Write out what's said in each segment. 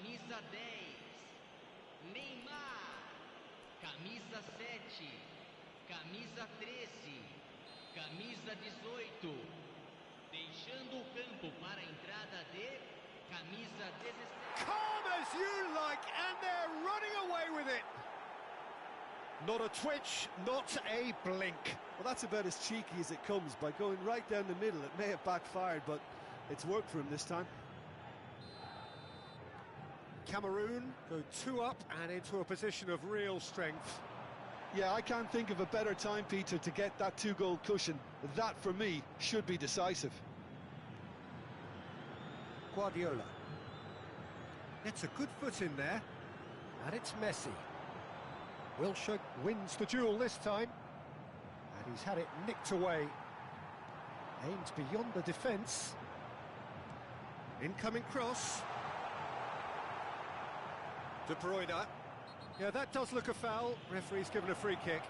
camisa 10, Neymar, camisa 7, camisa 13, camisa 18, deixando o campo para a entrada de camisa 17. Calm as you like, and they're running away with it. Not a twitch, not a blink. Well, that's about as cheeky as it comes. By going right down the middle, it may have backfired, but it's worked for him this time. Cameroon go 2 up and into a position of real strength. Yeah, I can't think of a better time, Peter, to get that 2-goal cushion. That, for me, should be decisive. Guardiola gets a good foot in there, and it's Messi. Wilshere wins the duel this time, and he's had it nicked away. Aims beyond the defence. Incoming cross. De Bruyne. Yeah, that does look a foul. Referee's given a free kick.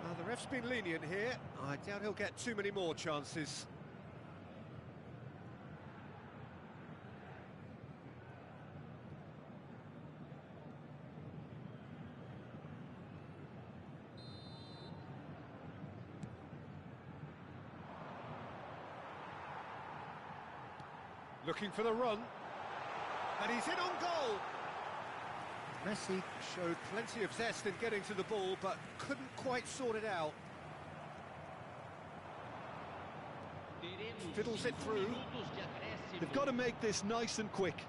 Now, the ref's been lenient here. I doubt he'll get too many more chances. Looking for the run, and he's in on goal. Messi showed plenty of zest in getting to the ball, but couldn't quite sort it out. Fiddles it through. They've got to make this nice and quick.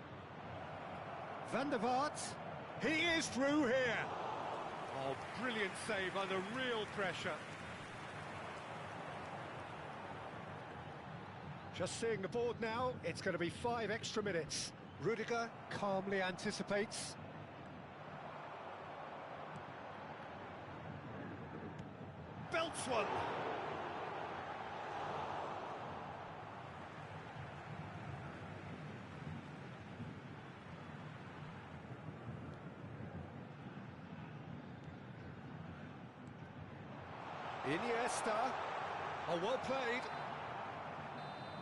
Van der Vaart, he is through here. Oh, brilliant save under real pressure. Just seeing the board now, it's going to be 5 extra minutes. Rudiger calmly anticipates. Belts one. Iniesta. Oh, well played.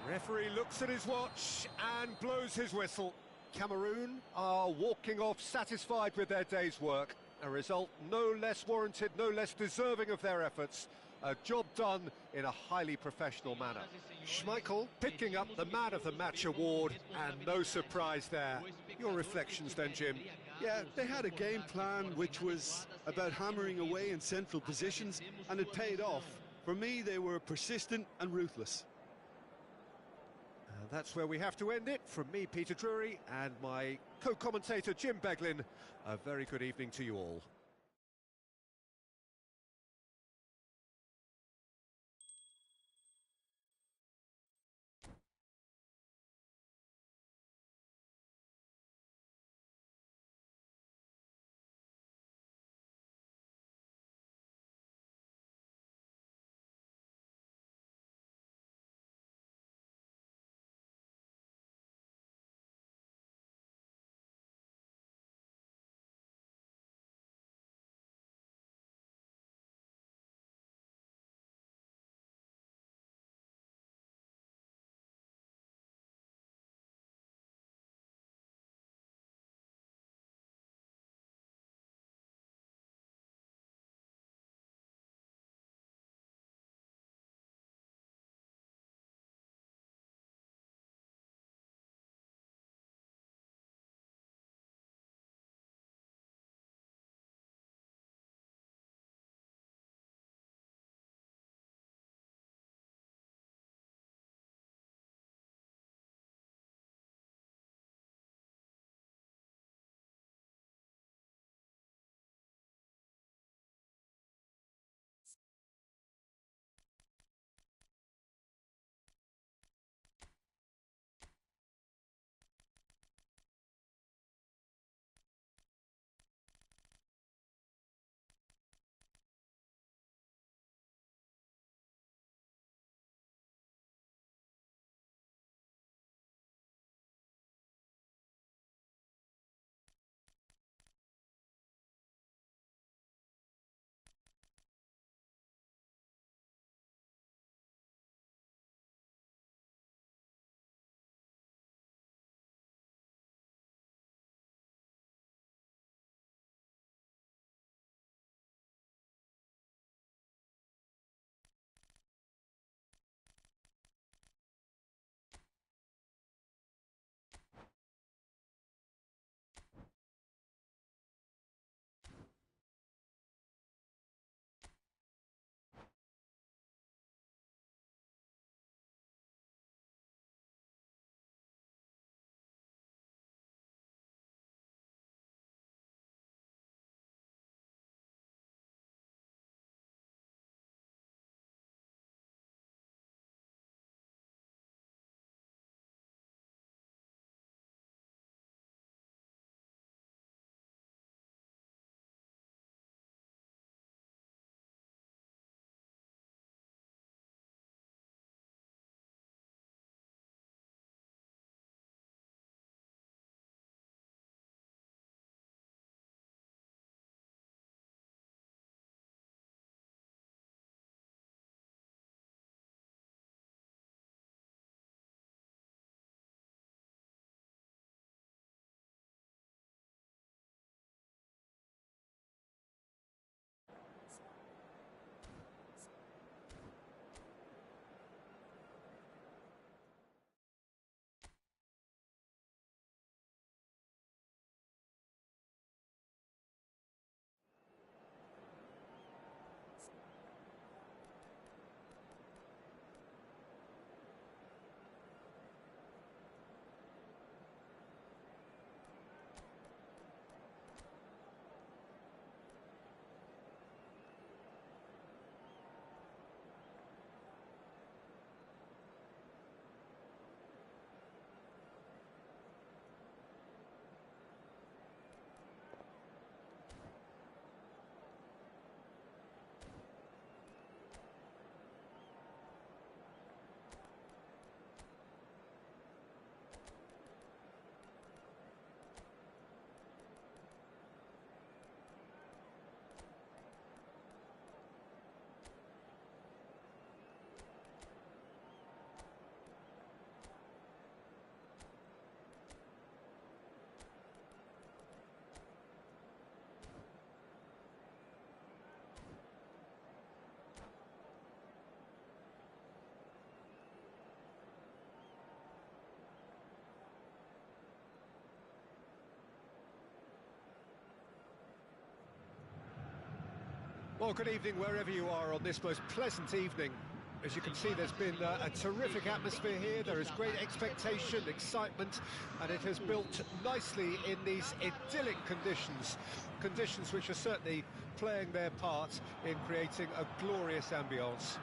Referee looks at his watch and blows his whistle. Cameroon are walking off satisfied with their day's work. A result no less warranted, no less deserving of their efforts. A job done in a highly professional manner. Schmeichel picking up the Man of the Match award, and no surprise there. Your reflections then, Jim? Yeah, they had a game plan which was about hammering away in central positions, and it paid off. For me, they were persistent and ruthless. And that's where we have to end it. From me, Peter Drury, and my co-commentator, Jim Beglin. A very good evening to you all. Well, good evening wherever you are on this most pleasant evening. As you can see, there's been a terrific atmosphere here. There is great expectation, excitement, and it has built nicely in these idyllic conditions. Conditions which are certainly playing their part in creating a glorious ambience.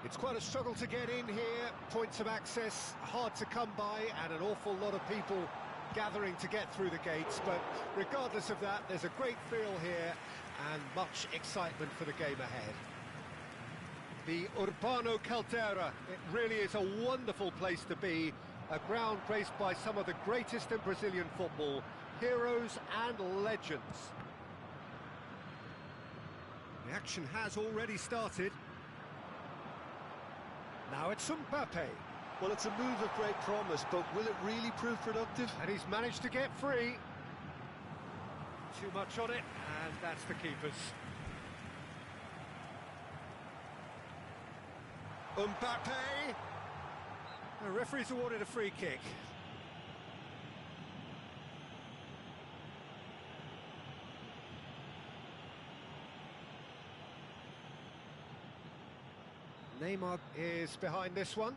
It's quite a struggle to get in here, points of access hard to come by, and an awful lot of people gathering to get through the gates. But regardless of that, there's a great feel here and much excitement for the game ahead. The Urbano Caldera, it really is a wonderful place to be, a ground graced by some of the greatest in Brazilian football, heroes and legends. The action has already started. Now it's Mbappe. Well, it's a move of great promise, but will it really prove productive? And he's managed to get free. Too much on it, and that's the keeper's. Mbappe! The referee's awarded a free kick. Neymar is behind this one.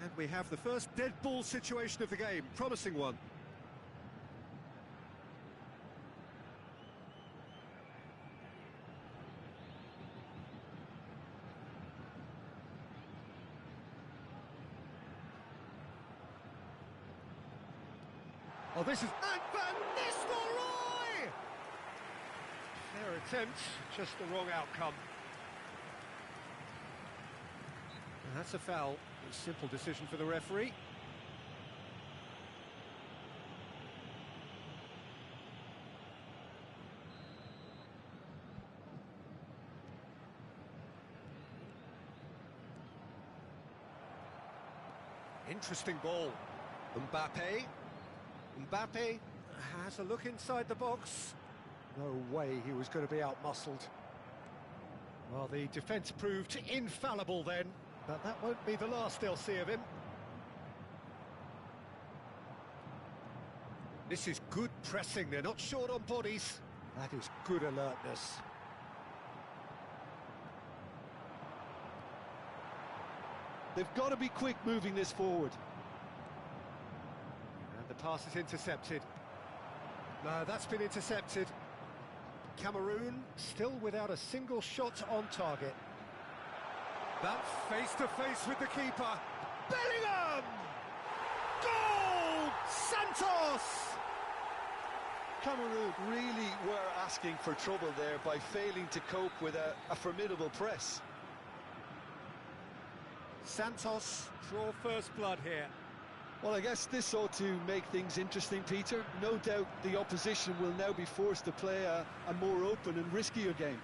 And we have the first dead ball situation of the game, promising one. Oh, this is... And Van Nistelrooy! Fair attempt, just the wrong outcome. And that's a foul. A simple decision for the referee. Interesting ball. Mbappe. Mbappe has a look inside the box. No way he was going to be out-muscled. Well, the defence proved infallible then, but that won't be the last they'll see of him. This is good pressing, they're not short on bodies. That is good alertness. They've got to be quick moving this forward. And the pass is intercepted. No, that's been intercepted. Cameroon still without a single shot on target. That face-to-face with the keeper. Bellingham! Goal! Santos! Cameroon really were asking for trouble there by failing to cope with a formidable press. Santos draw first blood here. Well, I guess this ought to make things interesting, Peter. No doubt the opposition will now be forced to play a more open and riskier game.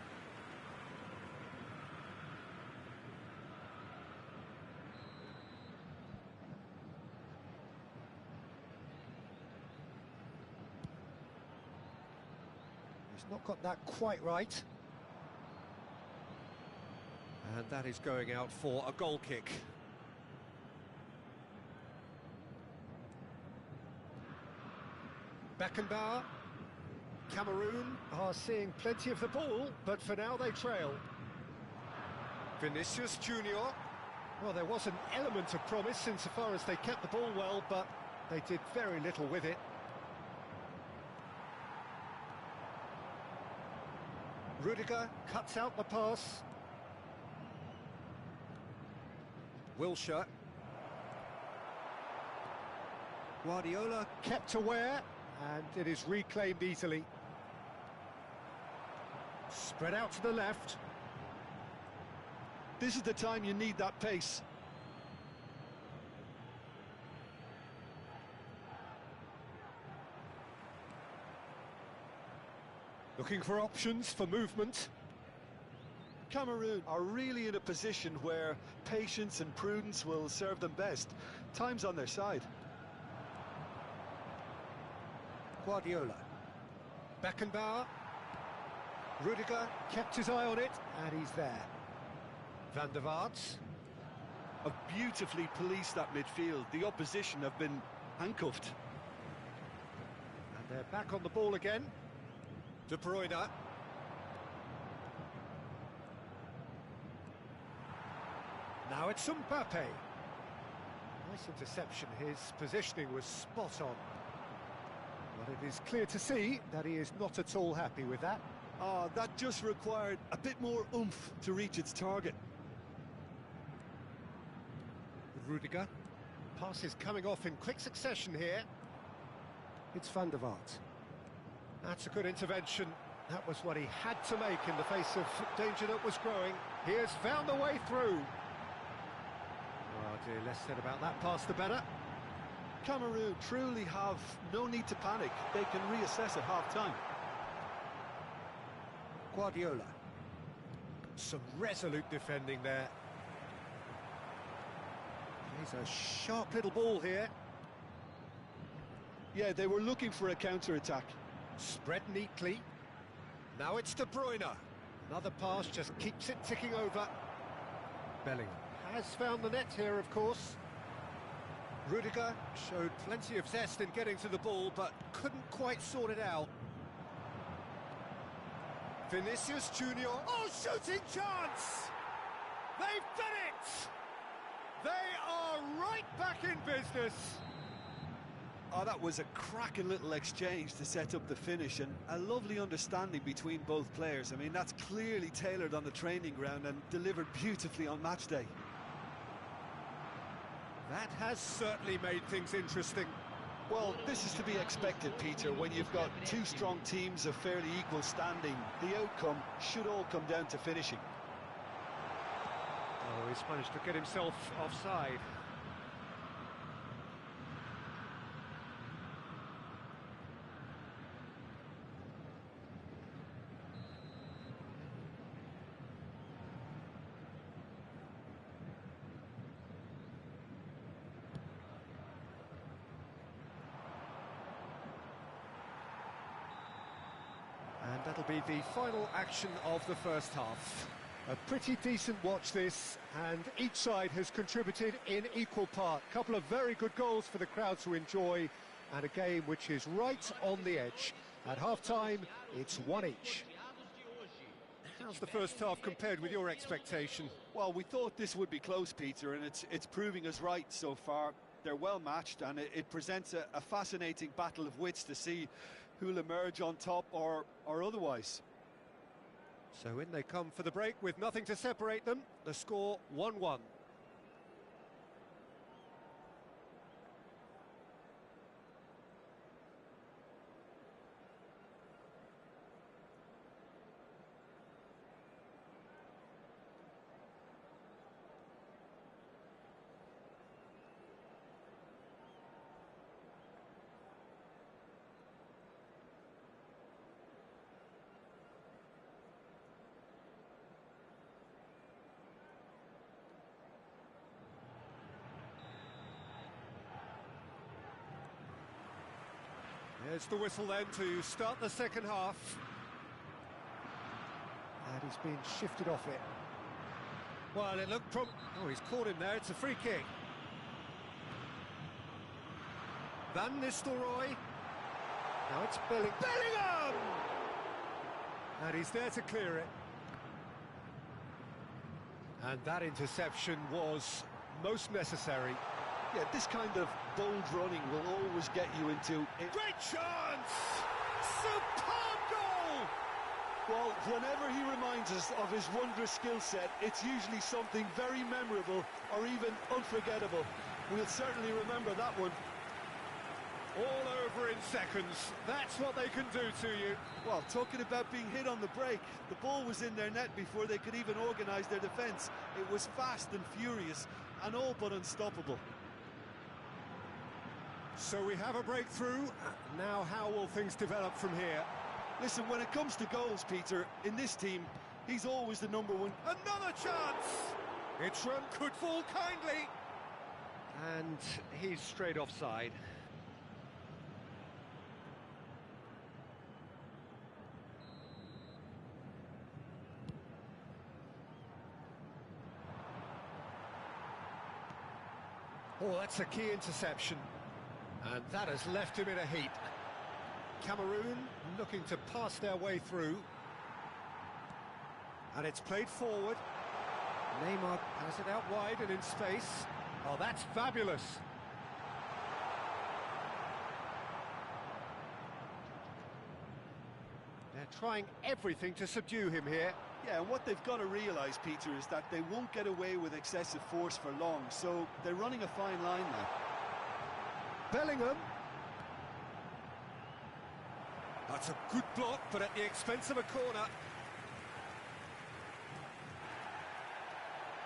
He's not got that quite right. And that is going out for a goal kick. Beckenbauer. Cameroon are seeing plenty of the ball, but for now they trail. Vinicius Junior. Well, there was an element of promise insofar as they kept the ball well, but they did very little with it. Rudiger cuts out the pass. Wilshere. Guardiola kept aware, and it is reclaimed easily. Spread out to the left. This is the time you need that pace. Looking for options for movement. Cameroon are really in a position where patience and prudence will serve them best. Time's on their side. Guardiola. Beckenbauer. Rudiger kept his eye on it, and he's there. Van der Vaart. Have beautifully policed that midfield. The opposition have been handcuffed. And they're back on the ball again. De Bruyne. Now it's Mbappe. Nice interception, his positioning was spot on. But it is clear to see that he is not at all happy with that. Oh, that just required a bit more oomph to reach its target. Rudiger. Passes coming off in quick succession here. It's Van der Vaart. That's a good intervention. That was what he had to make in the face of danger that was growing. He has found a way through. Oh dear, less said about that pass the better. Cameroon truly have no need to panic. They can reassess at half-time. Guardiola. Some resolute defending there. Plays a sharp little ball here. Yeah, they were looking for a counter-attack. Spread neatly. Now it's De Bruyne. Another pass just keeps it ticking over. Bellingham has found the net here, of course. Rudiger showed plenty of zest in getting to the ball, but couldn't quite sort it out. Vinicius Junior. Oh, shooting chance! They've done it! They are right back in business. Oh, that was a cracking little exchange to set up the finish, and a lovely understanding between both players. I mean, that's clearly tailored on the training ground and delivered beautifully on match day. That has certainly made things interesting. Well, this is to be expected, Peter, when you've got two strong teams of fairly equal standing. The outcome should all come down to finishing. Oh, he's managed to get himself offside. And that'll be the final action of the first half. A pretty decent watch this, and each side has contributed in equal part. A couple of very good goals for the crowd to enjoy, and a game which is right on the edge. At half-time, it's one each. How's the first half compared with your expectation? Well, we thought this would be close, Peter, and it's proving us right so far. They're well matched, and it presents a fascinating battle of wits to see who'll emerge on top or otherwise. So in they come for the break with nothing to separate them. The score 1-1. There's the whistle then to start the second half. And he's been shifted off it. Well, it looked oh, he's caught him there. It's a free kick. Van Nistelrooy. Now it's Bellingham! And he's there to clear it. And that interception was most necessary. Yeah, this kind of bold running will always get you into it. Great chance! Superb goal! Well, whenever he reminds us of his wondrous skill set, it's usually something very memorable or even unforgettable. We'll certainly remember that one. All over in seconds. That's what they can do to you. Well, talking about being hit on the break, the ball was in their net before they could even organise their defence. It was fast and furious and all but unstoppable. So we have a breakthrough. Now how will things develop from here? Listen, when it comes to goals, Peter, in this team, he's always the number one. Another chance! Its run could fall kindly. And he's straight offside. Oh, that's a key interception. And that has left him in a heap. Cameroon looking to pass their way through. And it's played forward. Neymar has it out wide and in space. Oh, that's fabulous. They're trying everything to subdue him here. Yeah, and what they've got to realise, Peter, is that they won't get away with excessive force for long, so they're running a fine line now. Bellingham. That's a good block, but at the expense of a corner.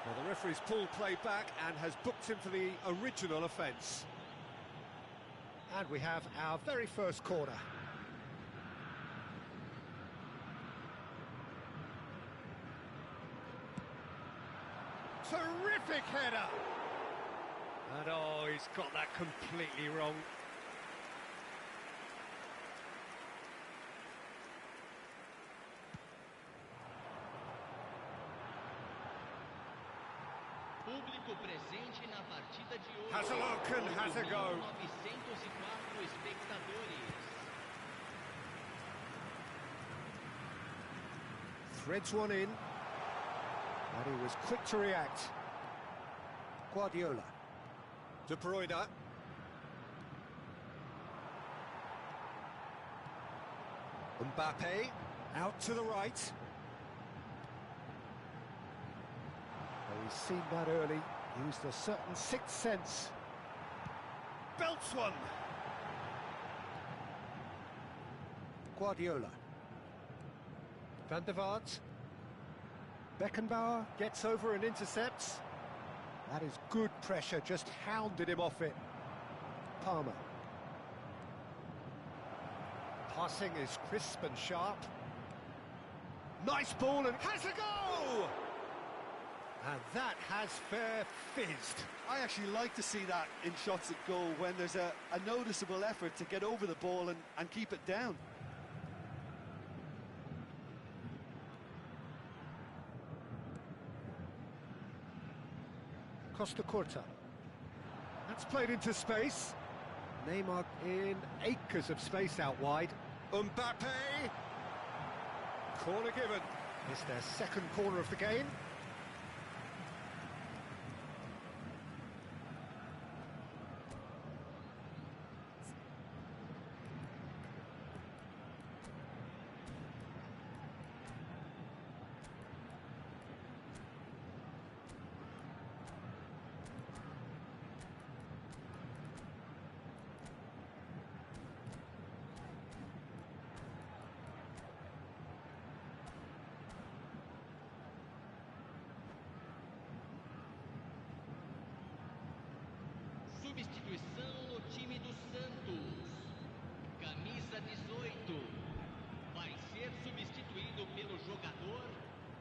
Well, the referee's pulled play back and has booked him for the original offence. And we have our very first corner. Terrific header! And oh, he's got that completely wrong. Público presente na partida de hoje. Has a look and has a go. 904 espectadores. Threads one in. And he was quick to react. Guardiola. De Bruyne. Mbappe. Out to the right. Well, he's seen that early. Used a certain sixth sense. Belts one. Guardiola. Van der Vaart. Beckenbauer gets over and intercepts. That is good pressure, just hounded him off it. Palmer. Passing is crisp and sharp. Nice ball and has a go! And that has fair fizzed. I actually like to see that in shots at goal when there's a noticeable effort to get over the ball and keep it down. Costa Curta. That's played into space. Neymar in acres of space out wide. Mbappe! Corner given. It's their second corner of the game. Substituição no time do Santos. Camisa 18. Vai ser substituído pelo jogador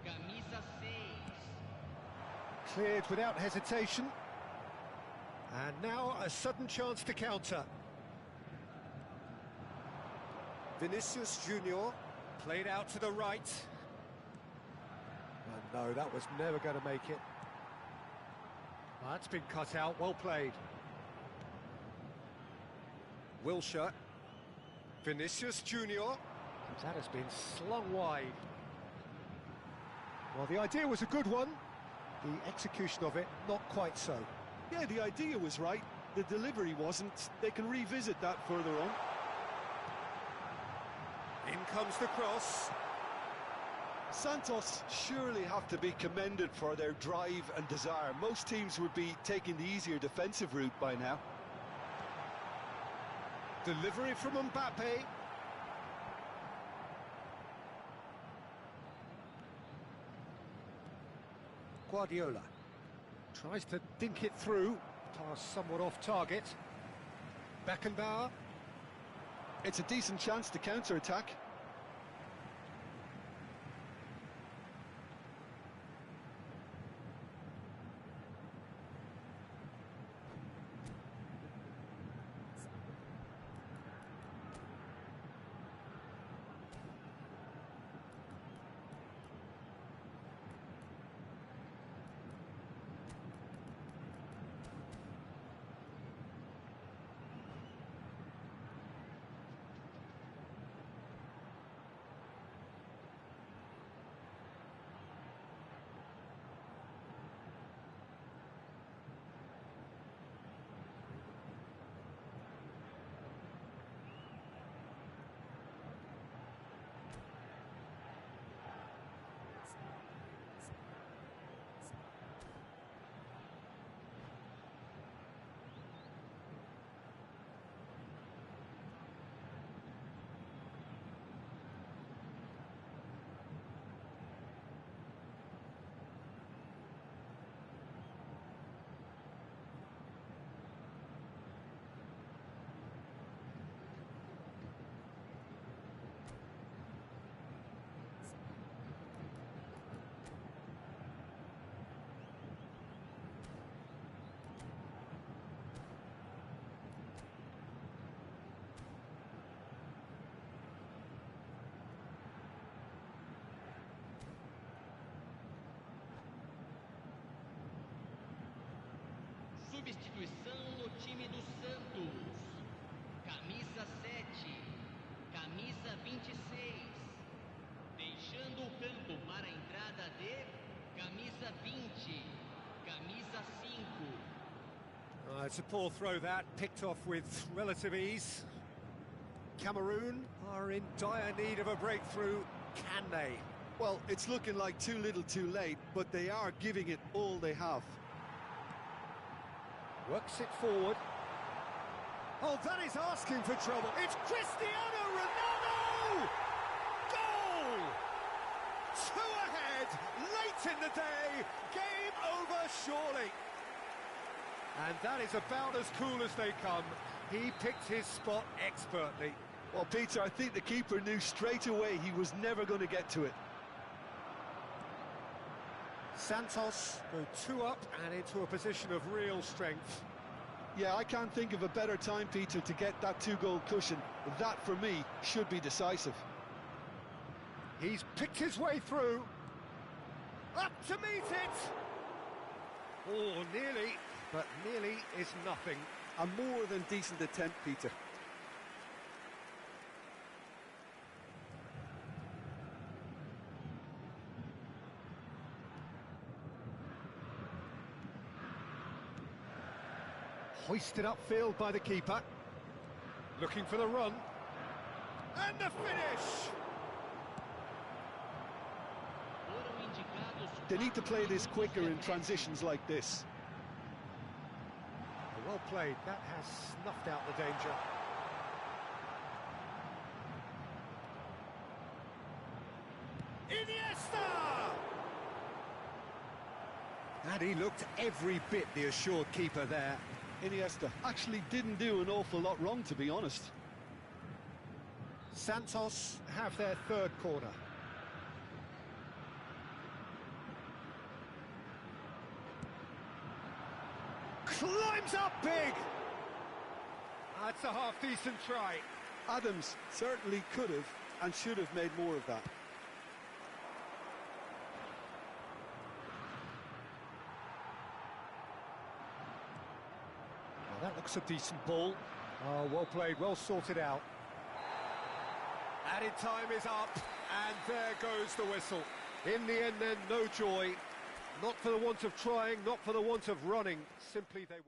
camisa 6. Cleared without hesitation. And now a sudden chance to counter. Vinicius Junior played out to the right. And no, that was never going to make it. That's been cut out, well played. Wilshere. Vinicius Junior. That has been slung wide. Well, the idea was a good one. The execution of it, not quite so. Yeah, the idea was right. The delivery wasn't. They can revisit that further on. In comes the cross. Santos surely have to be commended for their drive and desire. Most teams would be taking the easier defensive route by now. Delivery from Mbappe. Guardiola tries to dink it through. Pass somewhat off target. Beckenbauer. It's a decent chance to counter-attack. substituição no time do Santos. Camisa 7, camisa 26. Deixando o campo para a entrada de camisa 20, camisa 5. It's a poor throw that, picked off with relative ease. Cameroon are in dire need of a breakthrough, can they? Well, it's looking like too little too late, but they are giving it all they have. Works it forward. Oh, that is asking for trouble. It's Cristiano Ronaldo! Goal! Two ahead, late in the day, game over surely. And that is about as cool as they come. He picked his spot expertly. Well, Peter, I think the keeper knew straight away he was never going to get to it. Santos go 2 up and into a position of real strength. Yeah, I can't think of a better time, Peter, to get that 2-goal cushion. That, for me, should be decisive. He's picked his way through. Up to meet it! Oh, nearly, but nearly is nothing. A more than decent attempt, Peter. Hoisted upfield by the keeper. Looking for the run. And the finish! They need to play this quicker in transitions like this. Well played, that has snuffed out the danger. Iniesta! And he looked every bit the assured keeper there. Iniesta actually didn't do an awful lot wrong, to be honest. Santos have their third corner. Climbs up big! That's a half-decent try. Adams certainly could have and should have made more of that. Well, that looks a decent ball. Oh, well played, well sorted out. Added time is up, and there goes the whistle. In the end then, no joy. Not for the want of trying, not for the want of running. Simply they were.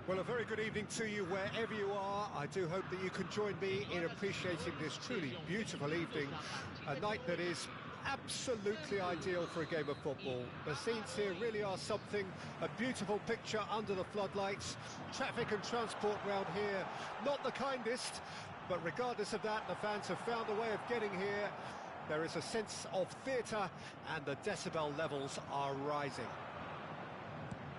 Well, a very good evening to you wherever you are. I do hope that you can join me in appreciating this truly beautiful evening, a night that is absolutely ideal for a game of football. The scenes here really are something, a beautiful picture under the floodlights. Traffic and transport round here, not the kindest, but regardless of that, the fans have found a way of getting here. There is a sense of theatre and the decibel levels are rising.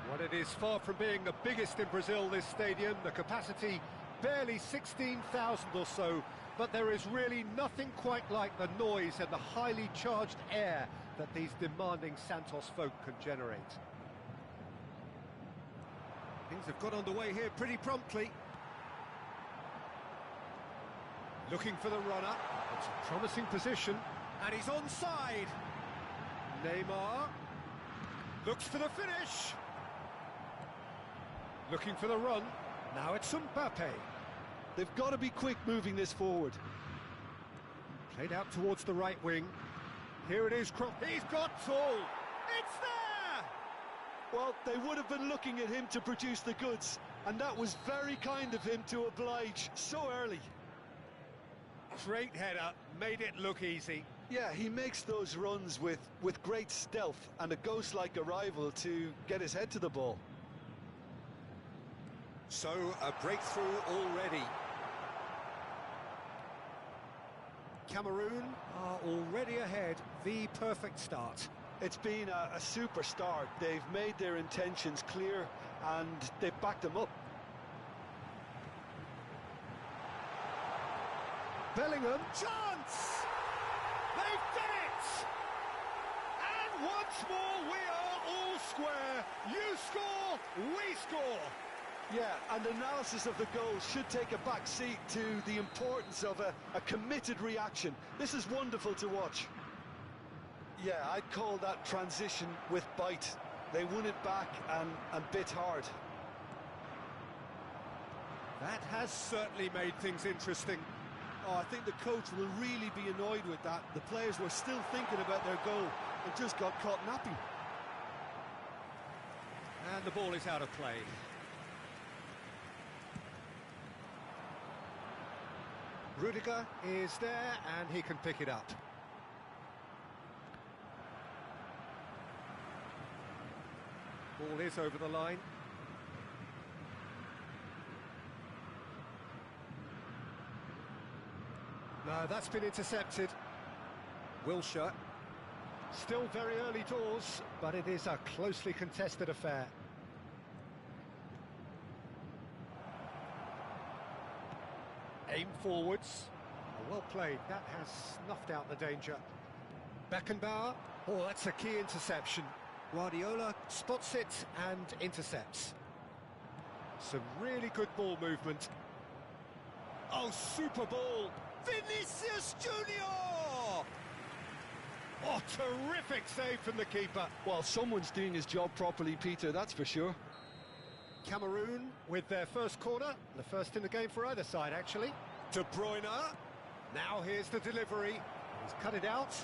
Well, it is far from being the biggest in Brazil, this stadium. The capacity barely 16,000 or so, but there is really nothing quite like the noise and the highly charged air that these demanding Santos folk can generate. Things have got underway here pretty promptly. Looking for the runner. It's a promising position, and he's onside. Neymar looks for the finish. Looking for the run. Now it's Mbappe. They've got to be quick moving this forward. Played out towards the right wing. Here it is. He's got all. It's there! Well, they would have been looking at him to produce the goods, and that was very kind of him to oblige so early. Great header. Made it look easy. Yeah, he makes those runs with great stealth and a ghost-like arrival to get his head to the ball. So, a breakthrough already. Cameroon are already ahead. The perfect start. It's been a super start. They've made their intentions clear and they've backed them up. Bellingham, chance! They've done it! And once more we are all square. You score, we score. Yeah, and analysis of the goal should take a back seat to the importance of a committed reaction. This is wonderful to watch. Yeah, I'd call that transition with bite. They won it back and bit hard. That has certainly made things interesting. Oh, I think the coach will really be annoyed with that. The players were still thinking about their goal and just got caught napping. And the ball is out of play. Rudiger is there, and he can pick it up. Ball is over the line. No, that's been intercepted. Wilshere. Still very early doors, but it is a closely contested affair. Aim forwards. Oh, well played. That has snuffed out the danger. Beckenbauer. Oh, that's a key interception. Guardiola spots it and intercepts. Some really good ball movement. Oh, super ball. Vinicius Junior! Oh, terrific save from the keeper. Well, someone's doing his job properly, Peter, that's for sure. Cameroon with their first corner, the first in the game for either side, actually. De Bruyne. Now here's the delivery. He's cut it out.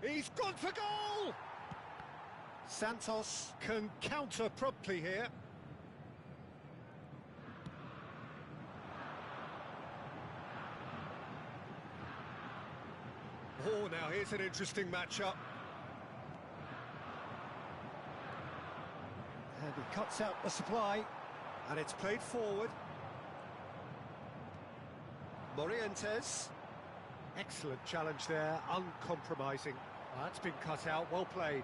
He's gone for goal! Santos can counter promptly here. Oh, now here's an interesting matchup. And he cuts out the supply, and it's played forward. Morientes. Excellent challenge there, uncompromising. That's been cut out, well played.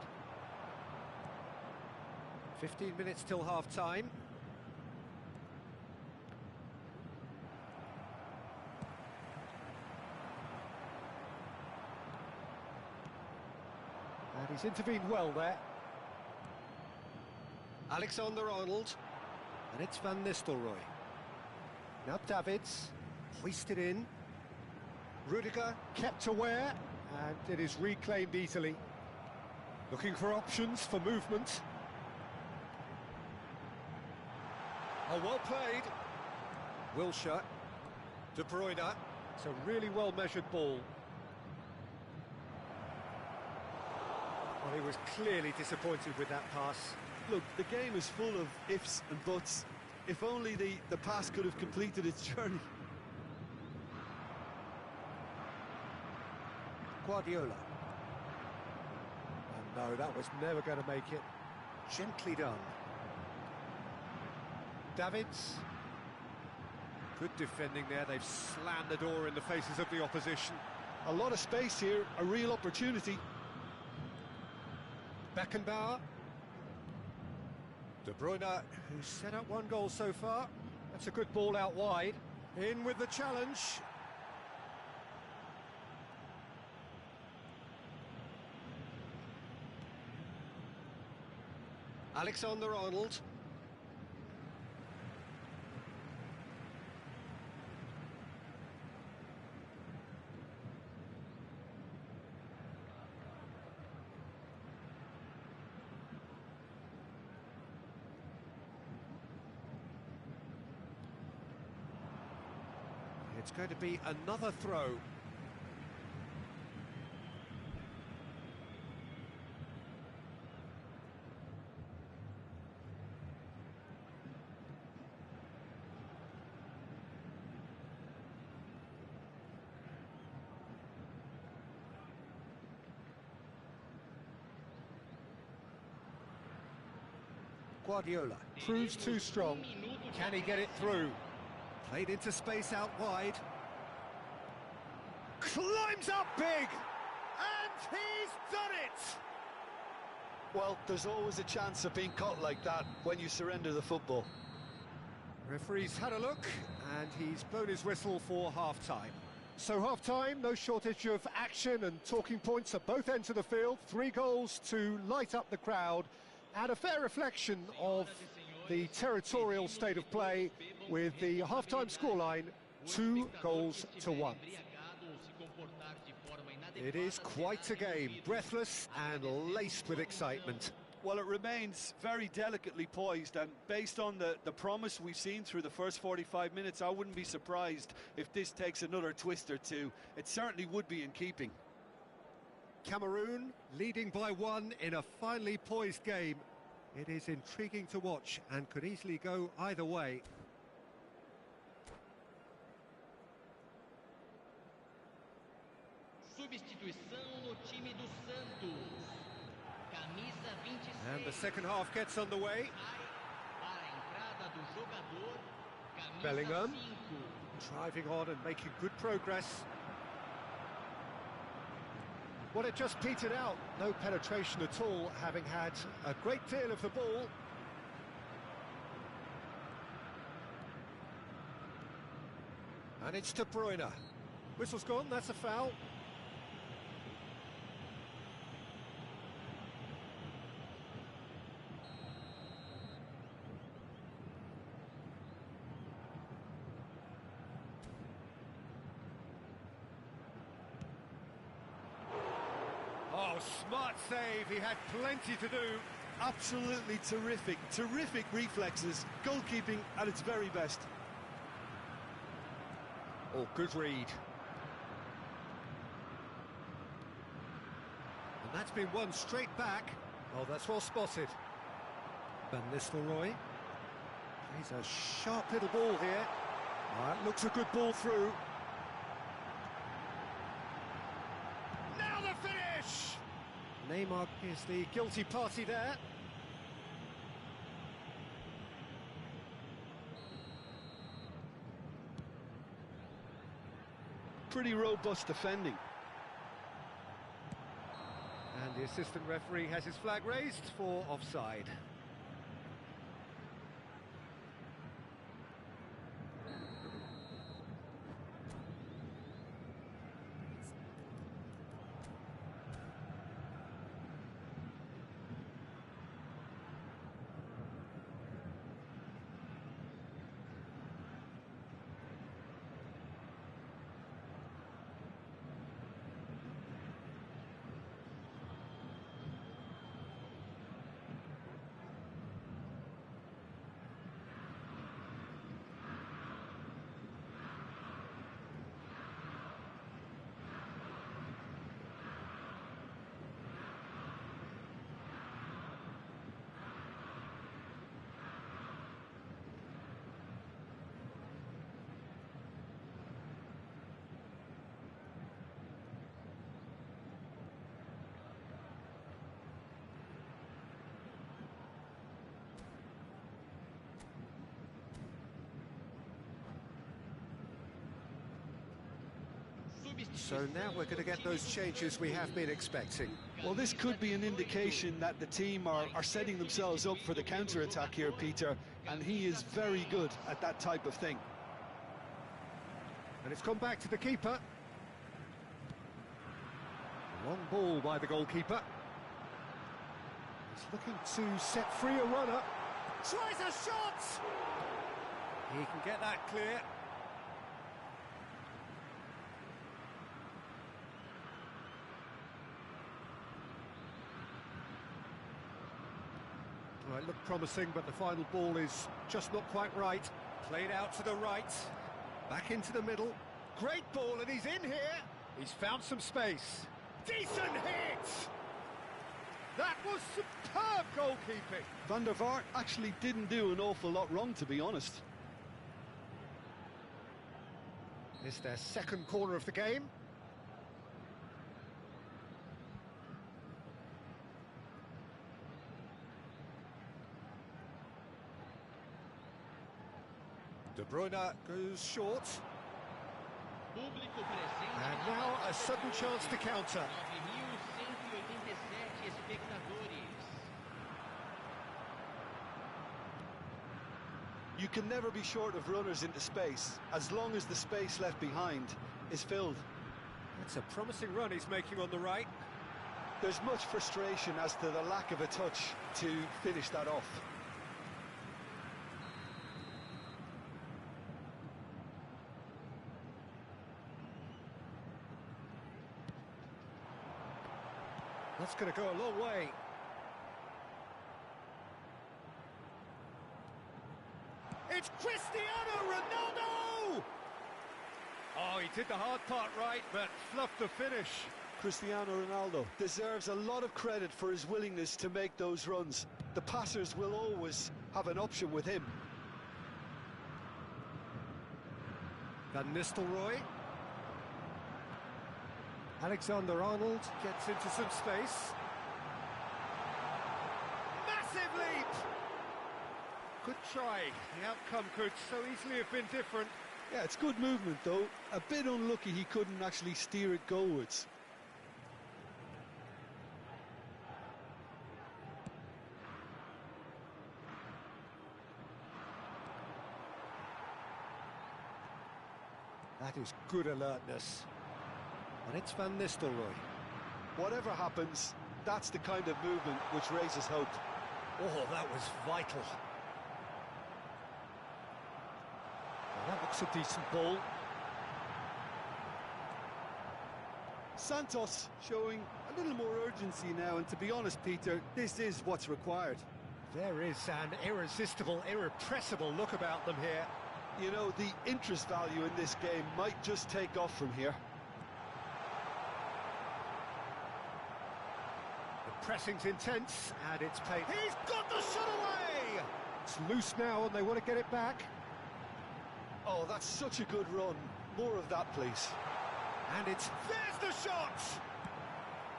15 minutes till half-time. And he's intervened well there. Alexander-Arnold, and it's Van Nistelrooy. Now Davids, hoisted in. Rudiger kept aware, and it is reclaimed easily. Looking for options for movement. Oh, well played. Wilshere. De Bruyne. It's a really well-measured ball. Well, he was clearly disappointed with that pass. Look, the game is full of ifs and buts. If only the pass could have completed its journey. Guardiola. Oh no, that was never going to make it. Gently done. Davids. Good defending there. They've slammed the door in the faces of the opposition. A lot of space here, a real opportunity. Beckenbauer. De Bruyne, who's set up one goal so far. That's a good ball out wide. In with the challenge. Alexander-Arnold. It's going to be another throw. Guardiola proves too strong. Can he get it through? Played into space out wide. Climbs up big! And he's done it! Well, there's always a chance of being caught like that when you surrender the football. Referee's had a look, and he's blown his whistle for half-time. So half-time, no shortage of action and talking points at both ends of the field. 3 goals to light up the crowd, and a fair reflection of the territorial state of play, with the half-time scoreline 2 goals to 1. It is quite a game, breathless and laced with excitement. Well, it remains very delicately poised, and based on the promise we've seen through the first 45 minutes, I wouldn't be surprised if this takes another twist or two. It certainly would be in keeping. Cameroon leading by 1 in a finely poised game. It is intriguing to watch and could easily go either way. Substituição no time do Santos. Camisa 26. And the second half gets underway. Para a entrada do jogador, camisa Bellingham 5. driving on and making good progress. Well, it just petered out. No penetration at all, having had a great deal of the ball. And it's De Bruyne. Whistle's gone, that's a foul. Oh, smart save, he had plenty to do. Absolutely terrific, terrific reflexes, goalkeeping at its very best. Oh, good read. And that's been won straight back. Oh, that's well spotted. Van Nistelrooy. Plays a sharp little ball here. That looks a good ball through. Now the finish! Neymar is the guilty party there. Pretty robust defending. And the assistant referee has his flag raised for offside. So now we're going to get those changes we have been expecting. Well, this could be an indication that the team are setting themselves up for the counter-attack here, Peter, and he is very good at that type of thing. And it's gone back to the keeper. Long ball by the goalkeeper. He's looking to set free a runner. Tries a shot! He can get that clear. Well, it looked promising, but the final ball is just not quite right. Played out to the right, back into the middle. Great ball, and he's in here. He's found some space. Decent hit! That was superb goalkeeping. Van der Vaart actually didn't do an awful lot wrong, to be honest. It's their second corner of the game. De Bruyne goes short. And now a sudden chance to counter. You can never be short of runners into space, as long as the space left behind is filled. That's a promising run he's making on the right. There's much frustration as to the lack of a touch to finish that off. That's going to go a long way. It's Cristiano Ronaldo! Oh, he did the hard part right, but fluffed the finish. Cristiano Ronaldo deserves a lot of credit for his willingness to make those runs. The passers will always have an option with him. Van Nistelrooy. Alexander-Arnold gets into some space. Massive leap! Good try. The outcome could so easily have been different. Yeah, it's good movement though. A bit unlucky he couldn't actually steer it goalwards. That is good alertness. And it's Van Nistelrooy. Whatever happens, that's the kind of movement which raises hope. Oh, that was vital. Well, that looks a decent ball. Santos showing a little more urgency now, and to be honest, Peter, this is what's required. There is an irresistible, irrepressible look about them here. You know, the interest value in this game might just take off from here. Pressing's intense, and it's paid. He's got the shot away! It's loose now, and they want to get it back. Oh, that's such a good run. More of that, please. And it's... There's the shot!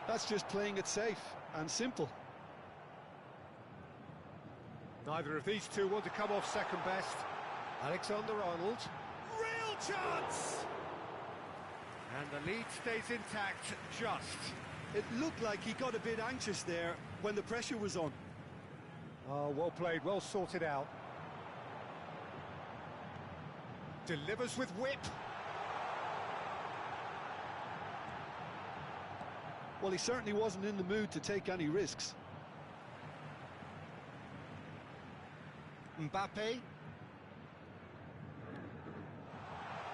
That's just playing it safe and simple. Neither of these two want to come off second best. Alexander-Arnold. Real chance! And the lead stays intact, just. It looked like he got a bit anxious there when the pressure was on. Oh, well played, well sorted out. Delivers with whip. Well, he certainly wasn't in the mood to take any risks. Mbappe.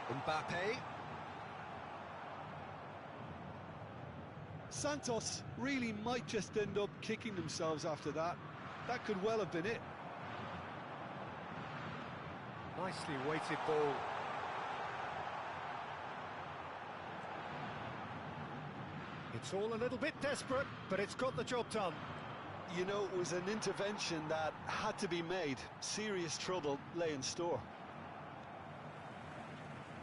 Mbappe. Santos really might just end up kicking themselves after that. That could well have been it. Nicely weighted ball. It's all a little bit desperate, but it's got the job done. You know, it was an intervention that had to be made. Serious trouble lay in store.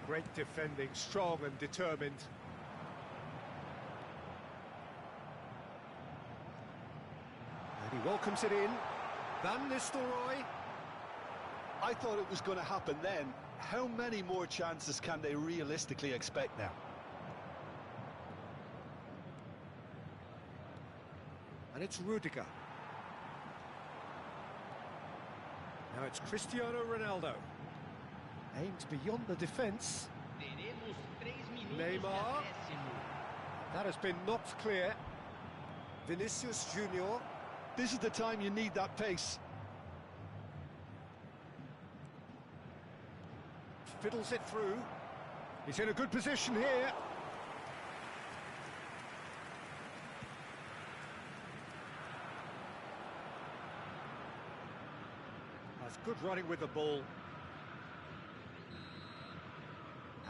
Great defending, strong and determined. And he welcomes it in. Van Nistelrooy. I thought it was going to happen then. How many more chances can they realistically expect now? And it's Rudiger. Now it's Cristiano Ronaldo. Aimed beyond the defence. Teremos 3 minutos de Neymar. acréscimo. That has been knocked clear. Vinicius Junior. This is the time you need that pace. Fiddles it through. He's in a good position here. That's good running with the ball.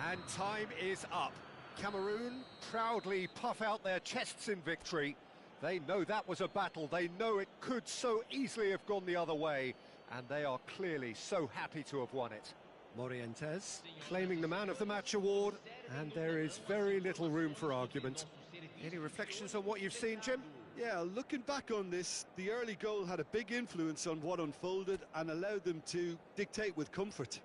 And time is up. Cameroon proudly puff out their chests in victory. They know that was a battle. They know it could so easily have gone the other way. And they are clearly so happy to have won it. Morientes claiming the Man of the Match award, and there is very little room for argument. Any reflections on what you've seen, Jim? Yeah, looking back on this, the early goal had a big influence on what unfolded and allowed them to dictate with comfort.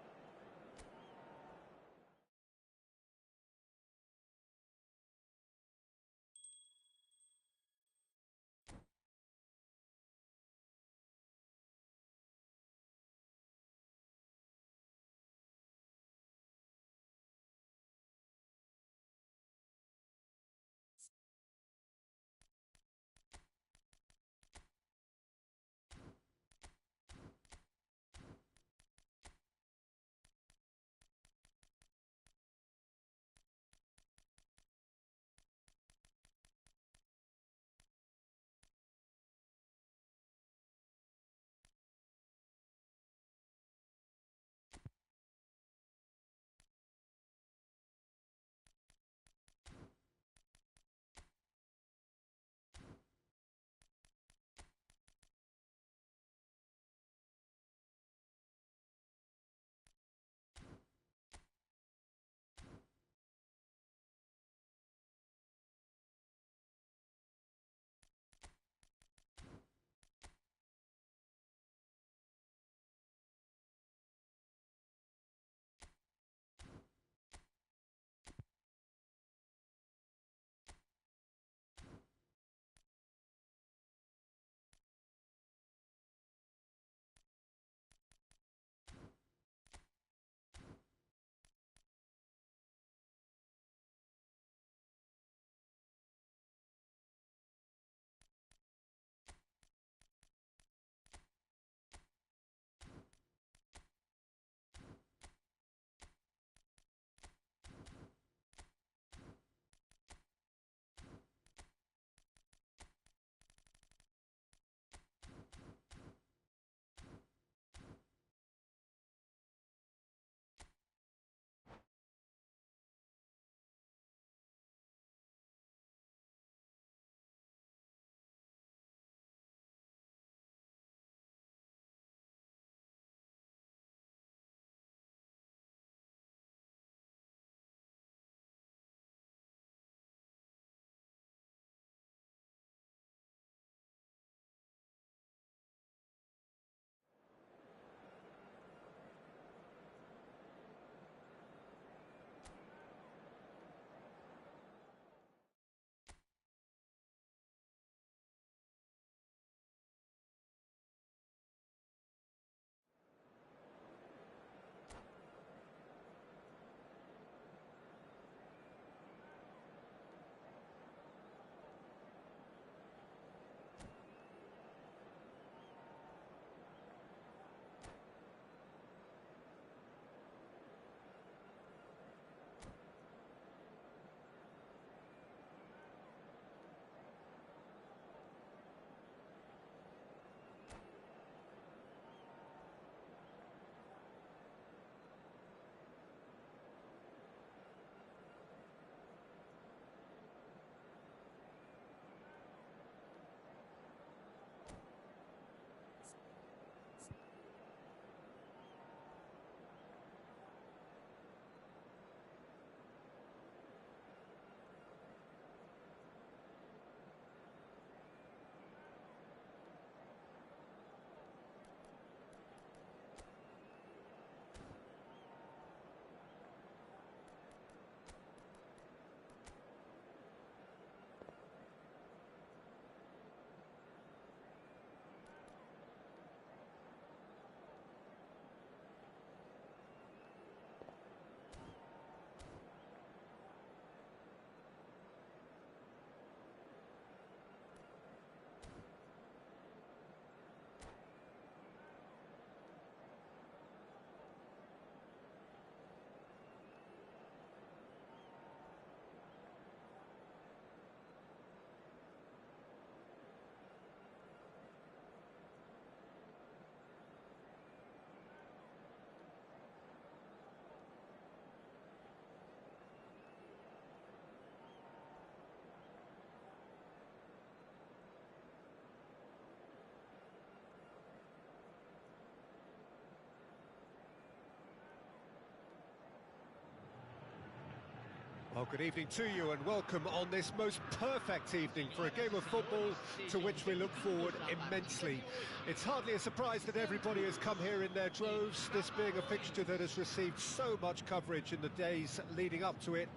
Well, good evening to you and welcome on this most perfect evening for a game of football to which we look forward immensely. It's hardly a surprise that everybody has come here in their droves, this being a fixture that has received so much coverage in the days leading up to it.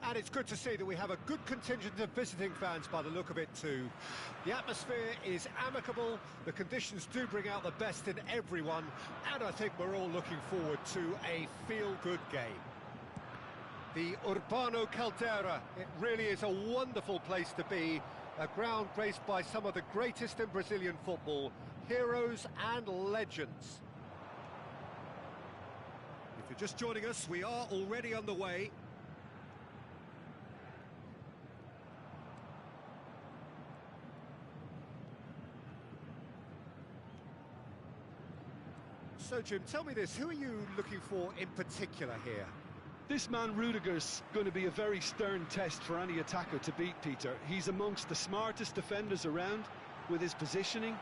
And it's good to see that we have a good contingent of visiting fans by the look of it too. The atmosphere is amicable, the conditions do bring out the best in everyone, and I think we're all looking forward to a feel-good game. The Urbano Caldera, it really is a wonderful place to be, a ground graced by some of the greatest in Brazilian football, heroes and legends. If you're just joining us, we are already underway. So Jim, tell me this, who are you looking for in particular here? This man Rudiger's going to be a very stern test for any attacker to beat, Peter. He's amongst the smartest defenders around with his positioning,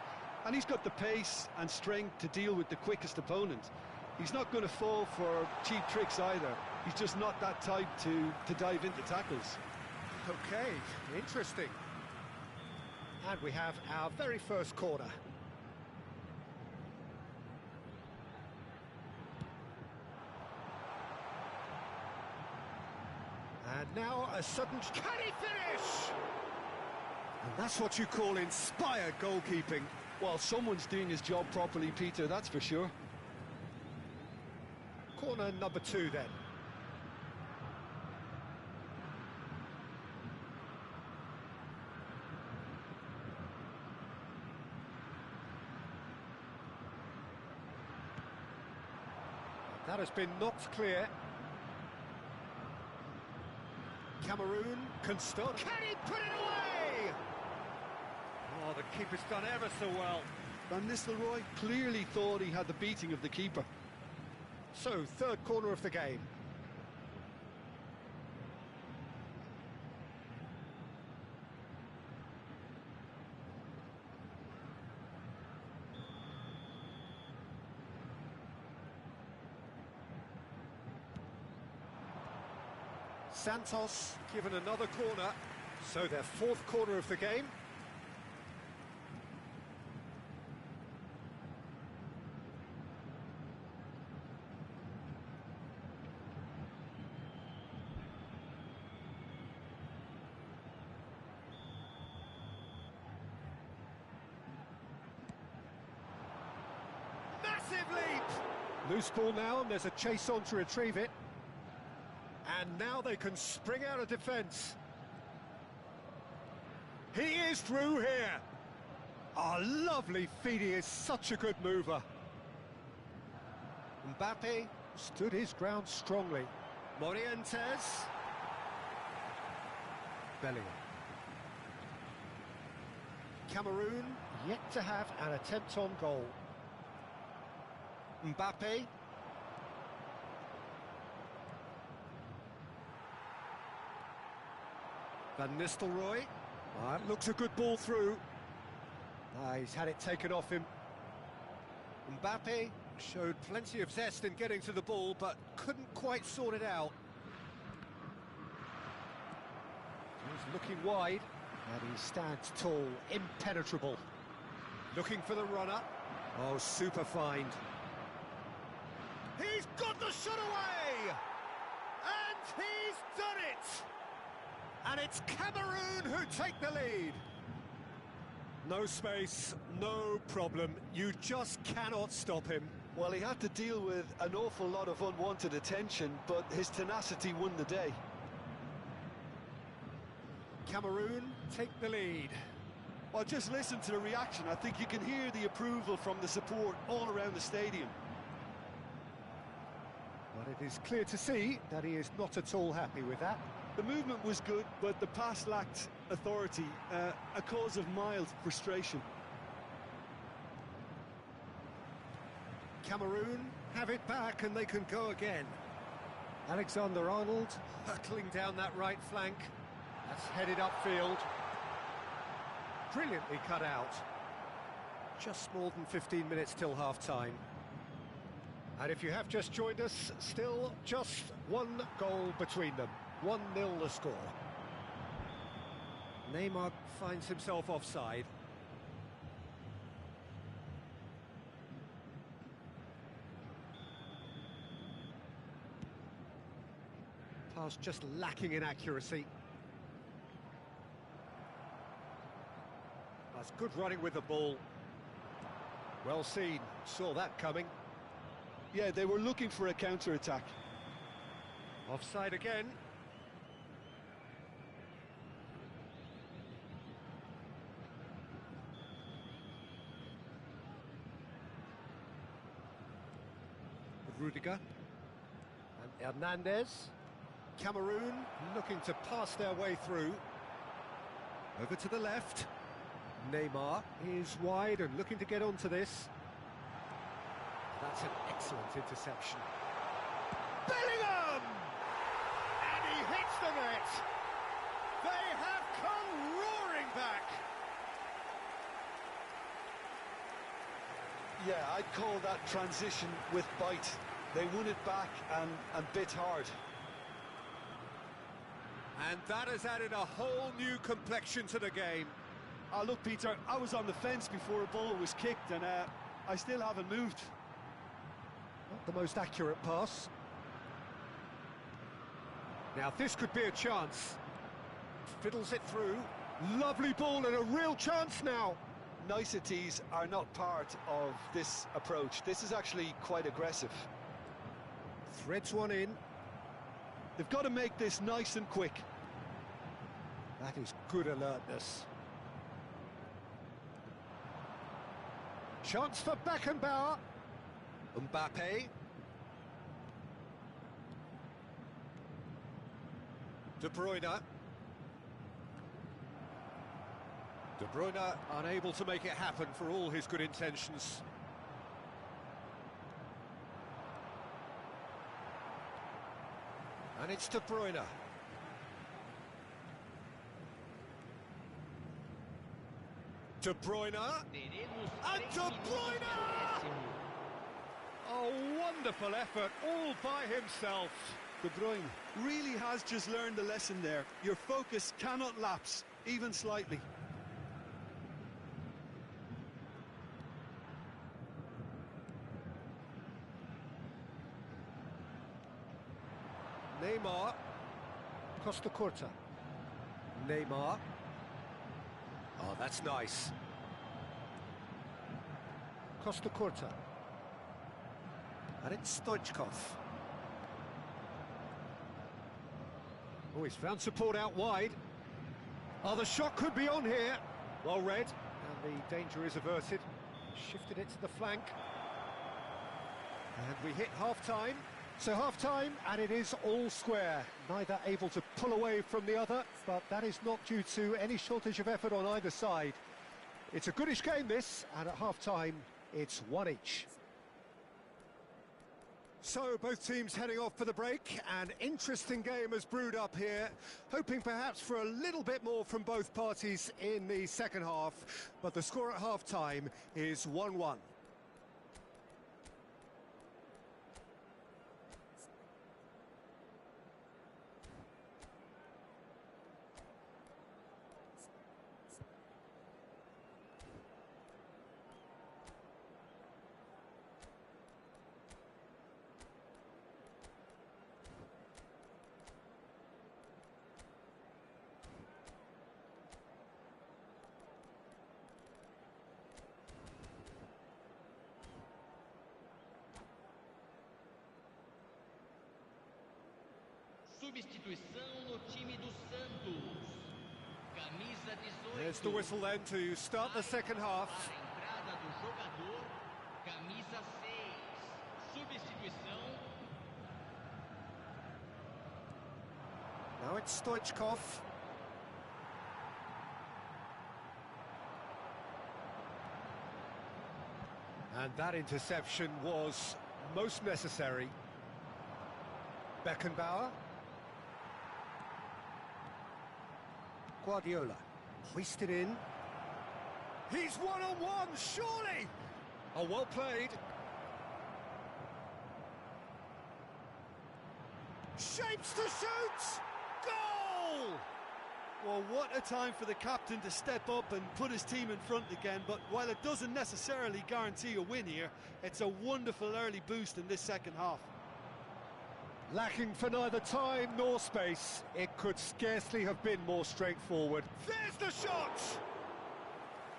and he's got the pace and strength to deal with the quickest opponent. He's not going to fall for cheap tricks either. He's just not that type to dive into tackles. Okay, interesting. And we have our very first corner. And now a sudden... Can he finish? And that's what you call inspired goalkeeping. Well, someone's doing his job properly, Peter, that's for sure. Corner number 2 then. That has been knocked clear. Cameroon can start. Can he put it away? Oh, the keeper's done ever so well. Van Nistelrooy clearly thought he had the beating of the keeper. So, third corner of the game. Santos given another corner, so their fourth corner of the game. Massive leap! Loose ball now, and there's a chase on to retrieve it. And now they can spring out of defence. He is through here. Oh, lovely feet, he is such a good mover. Mbappe stood his ground strongly. Morientes. Bellingham. Cameroon yet to have an attempt on goal. Mbappe. Van Nistelrooy. It looks a good ball through. He's had it taken off him. Mbappe showed plenty of zest in getting to the ball, but couldn't quite sort it out. He's looking wide, and he stands tall, impenetrable. Looking for the runner. Oh, super find. He's got the shot away! And he's done it! And it's Cameroon who take the lead. No space, no problem. You just cannot stop him. Well, he had to deal with an awful lot of unwanted attention, but his tenacity won the day. Cameroon take the lead. Well, just listen to the reaction. I think you can hear the approval from the support all around the stadium. But it is clear to see that he is not at all happy with that. The movement was good, but the pass lacked authority, a cause of mild frustration. Cameroon have it back and they can go again. Alexander-Arnold hurtling down that right flank. That's headed upfield. Brilliantly cut out. Just more than 15 minutes till half-time. And if you have just joined us, still just one goal between them. 1-0 the score. Neymar finds himself offside. Pass just lacking in accuracy. That's good running with the ball. Well seen, saw that coming. Yeah, they were looking for a counter-attack. Offside again. Rudiger. And Hernandez. Cameroon looking to pass their way through. Over to the left. Neymar is wide and looking to get onto this. That's an excellent interception. Bellingham! And he hits the net. They have come roaring back. Yeah, I'd call that transition with bite. They won it back and bit hard. And that has added a whole new complexion to the game. Look, Peter, I was on the fence before a ball was kicked, and I still haven't moved. Not the most accurate pass. Now this could be a chance. Fiddles it through. Lovely ball and a real chance now. Niceties are not part of this approach. This is actually quite aggressive. Threads one in. They've got to make this nice and quick. That is good alertness. Chance for Beckenbauer. Mbappe. De Bruyne. De Bruyne unable to make it happen for all his good intentions. And it's De Bruyne. De Bruyne. And De Bruyne! A wonderful effort all by himself. De Bruyne really has just learned the lesson there. Your focus cannot lapse, even slightly. Neymar. Costa Curta. Neymar. Oh, that's nice. Costa Curta. And it's Stoichkov. Oh, he's found support out wide. Oh, the shot could be on here. Well read. And the danger is averted. Shifted it to the flank. And we hit half-time. So half-time, and it is all square. Neither able to pull away from the other, but that is not due to any shortage of effort on either side. It's a goodish game, this, and at half-time, it's one each. So both teams heading off for the break. An interesting game has brewed up here, hoping perhaps for a little bit more from both parties in the second half, but the score at half-time is 1-1. Substituição no time do Santos. Camisa 18. There's the whistle then to start the second half. Para a entrada do jogador, camisa 6. Substituição. Now it's Stoichkov. And that interception was most necessary. Beckenbauer. Guardiola. Hoisted in. He's one-on-one, surely! Oh, well played. Shapes to shoot! Goal! Well, what a time for the captain to step up and put his team in front again, but while it doesn't necessarily guarantee a win here, it's a wonderful early boost in this second half. Lacking for neither time nor space, it could scarcely have been more straightforward. There's the shot!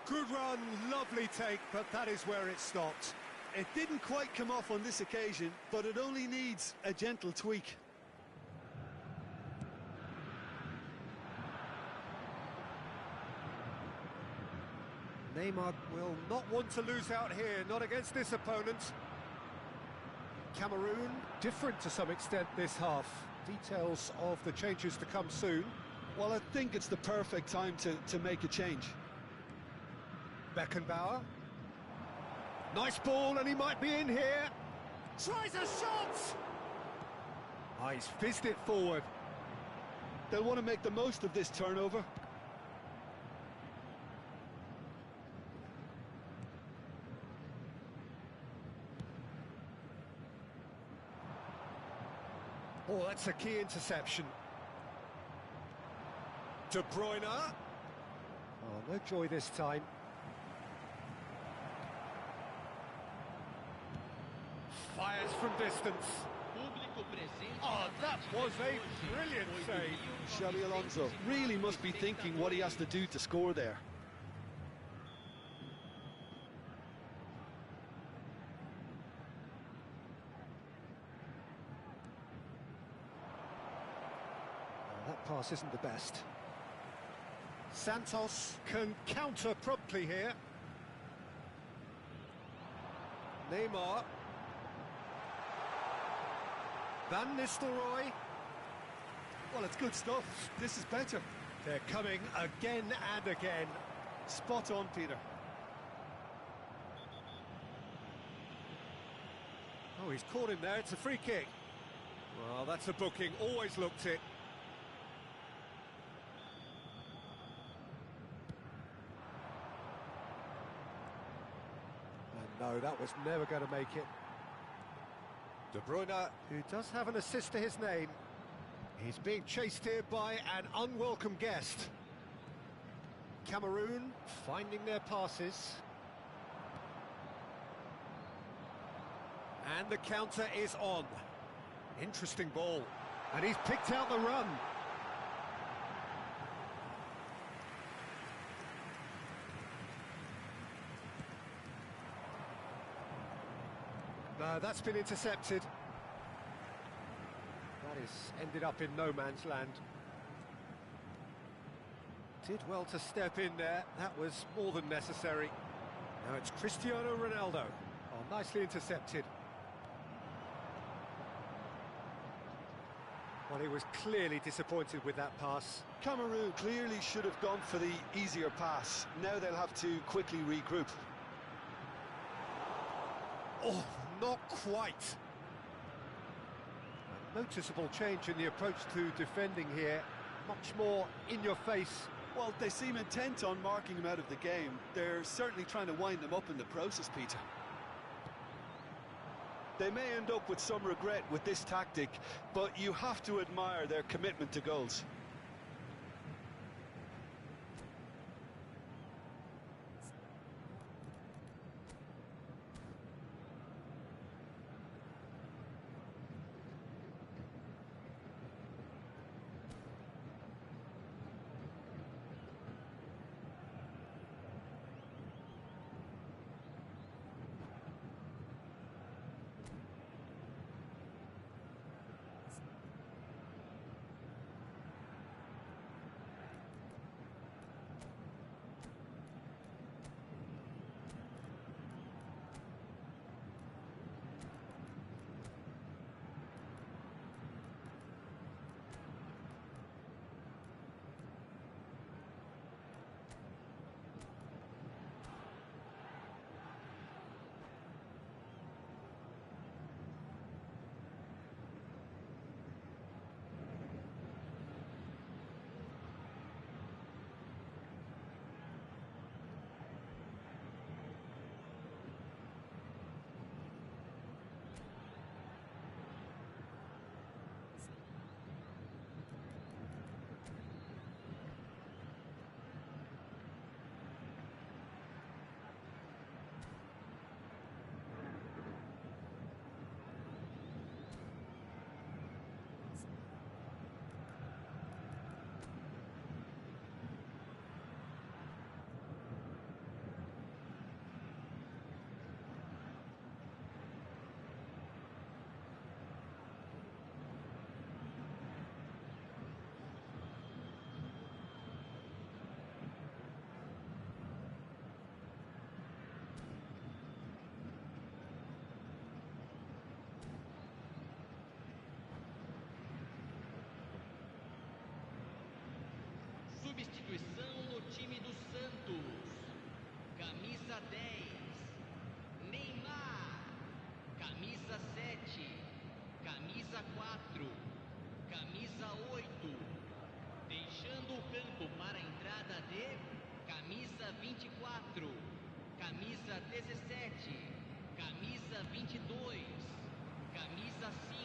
Good run, lovely take, but that is where it stopped. It didn't quite come off on this occasion, but it only needs a gentle tweak. Neymar will not want to lose out here, not against this opponent. Cameroon, different to some extent this half. Details of the changes to come soon. Well, I think it's the perfect time to make a change. Beckenbauer. Nice ball, and he might be in here. Tries a shot! Oh, he's fizzed it forward. They'll want to make the most of this turnover. Oh, that's a key interception. De Bruyne. Oh, no joy this time. Fires from distance. Oh, that was a brilliant save. Xabi Alonso really must be thinking what he has to do to score there. That pass isn't the best. Santos can counter promptly here. Neymar. Van Nistelrooy. Well, it's good stuff. This is better. They're coming again and again. Spot on, Peter. Oh, he's caught him there. It's a free kick. Well, that's a booking. Always looked it. No, that was never going to make it. De Bruyne, who does have an assist to his name. He's being chased here by an unwelcome guest. Cameroon finding their passes. And the counter is on. Interesting ball. And he's picked out the run. No, that's been intercepted. That is ended up in no man's land. Did well to step in there. That was more than necessary. Now it's Cristiano Ronaldo. Oh, nicely intercepted. Well, he was clearly disappointed with that pass. Cameroon clearly should have gone for the easier pass. Now they'll have to quickly regroup. Oh, not quite. A noticeable change in the approach to defending here. Much more in your face. Well, they seem intent on marking him out of the game. They're certainly trying to wind him up in the process, Peter. They may end up with some regret with this tactic, but you have to admire their commitment to goals.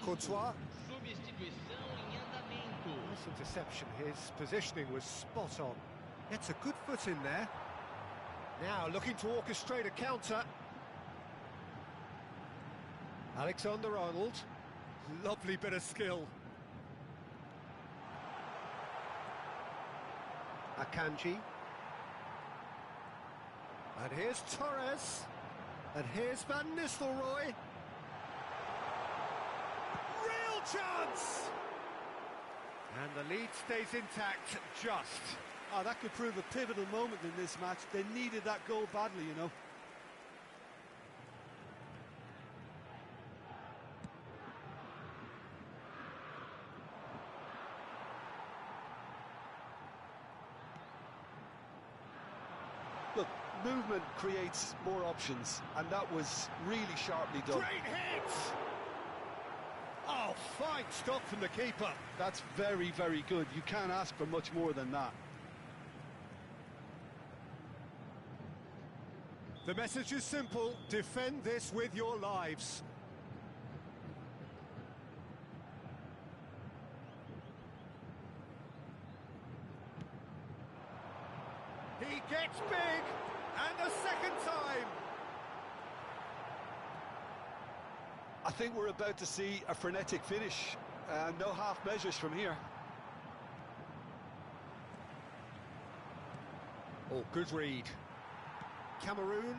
Courtois. Substituição em andamento. Nice interception. His positioning was spot on. Gets a good foot in there. Now looking to orchestrate a counter. Alexander-Arnold. Lovely bit of skill. Akanji. And here's Torres. And here's Van Nistelrooy. Real chance! And the lead stays intact, just. Oh, that could prove a pivotal moment in this match. They needed that goal badly, you know. Look, movement creates more options, and that was really sharply done. Great hit! Oh, fine stop from the keeper. That's very, very good. You can't ask for much more than that. The message is simple: defend this with your lives. He gets big, and a second time. I think we're about to see a frenetic finish. No half measures from here. Oh, good read. Cameroon,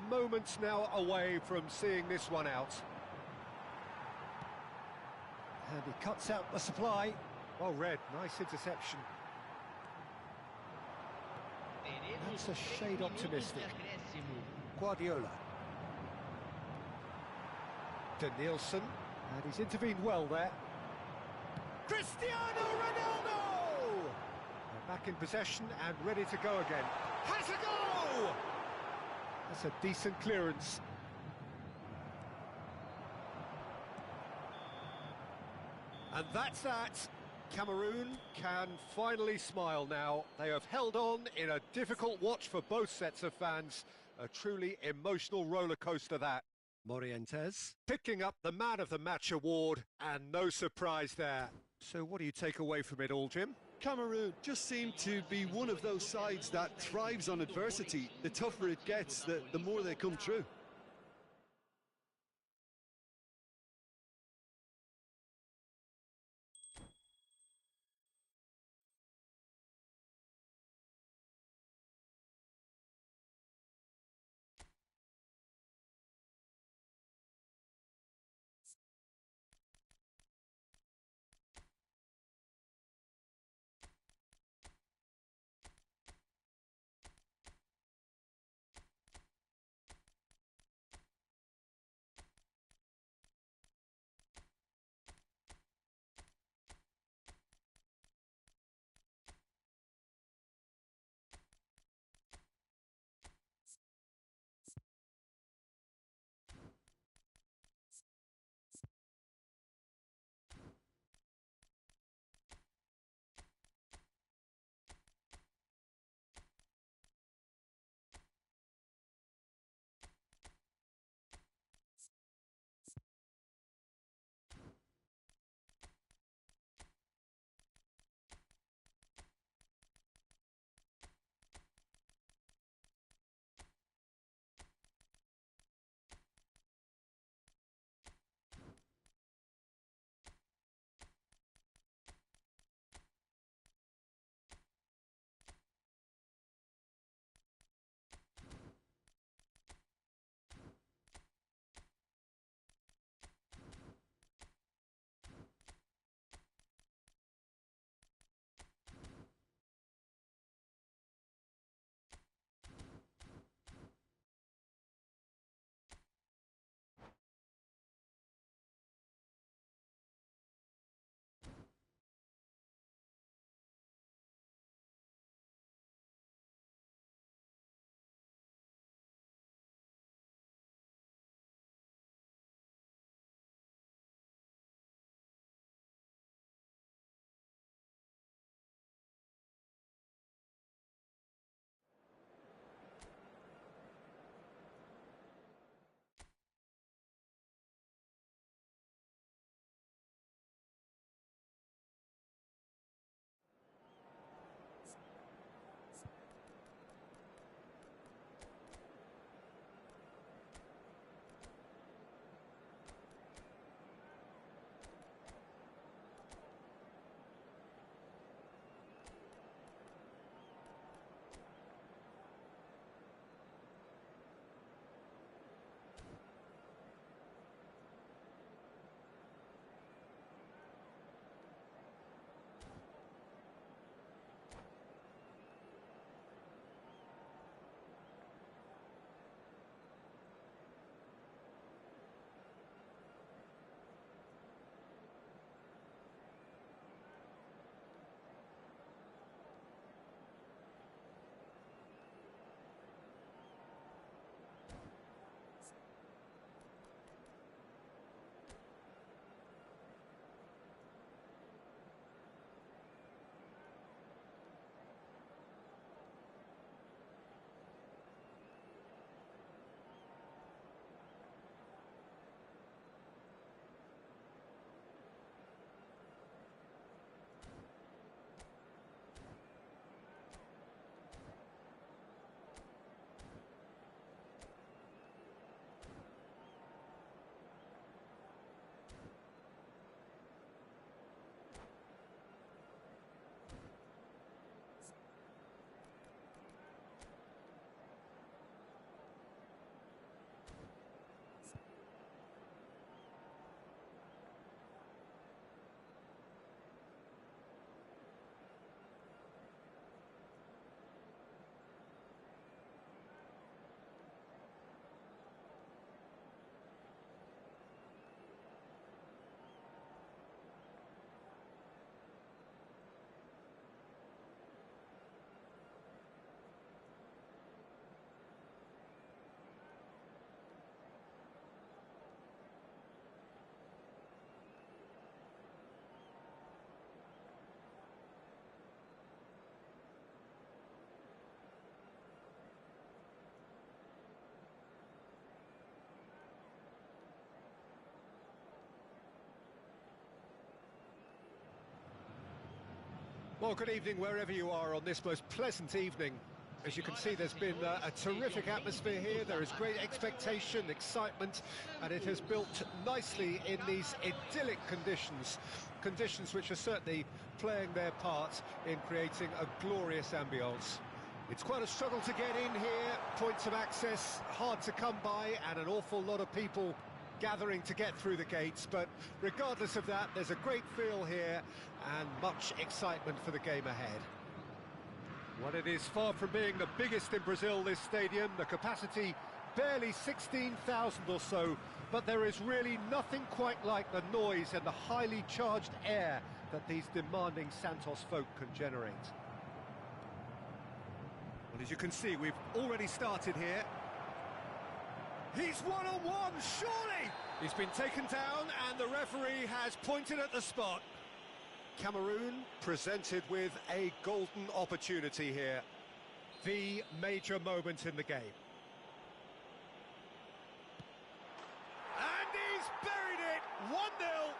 moments now away from seeing this one out. And he cuts out the supply. Well read, nice interception. That's a shade optimistic. Guardiola. Danielson, and he's intervened well there. Cristiano Ronaldo! They're back in possession and ready to go again. Has a go! That's a decent clearance. And that's that. Cameroon can finally smile now. They have held on in a difficult watch for both sets of fans. A truly emotional roller coaster that. Morientes picking up the Man of the Match award, and no surprise there. So what do you take away from it all, Jim? Cameroon just seem to be one of those sides that thrives on adversity. The tougher it gets, the more they come through. Well, good evening wherever you are on this most pleasant evening. As you can see, there's been a terrific atmosphere here. There is great expectation, excitement, and it has built nicely in these idyllic conditions. Conditions which are certainly playing their part in creating a glorious ambience. It's quite a struggle to get in here, points of access hard to come by, and an awful lot of people gathering to get through the gates, but regardless of that, there's a great feel here and much excitement for the game ahead. Well, it is far from being the biggest in Brazil, this stadium. The capacity barely 16,000 or so, but there is really nothing quite like the noise and the highly charged air that these demanding Santos folk can generate. Well, as you can see, we've already started here. He's one-on-one, surely! He's been taken down and the referee has pointed at the spot. Cameroon presented with a golden opportunity here. The major moment in the game. And he's buried it! 1-0!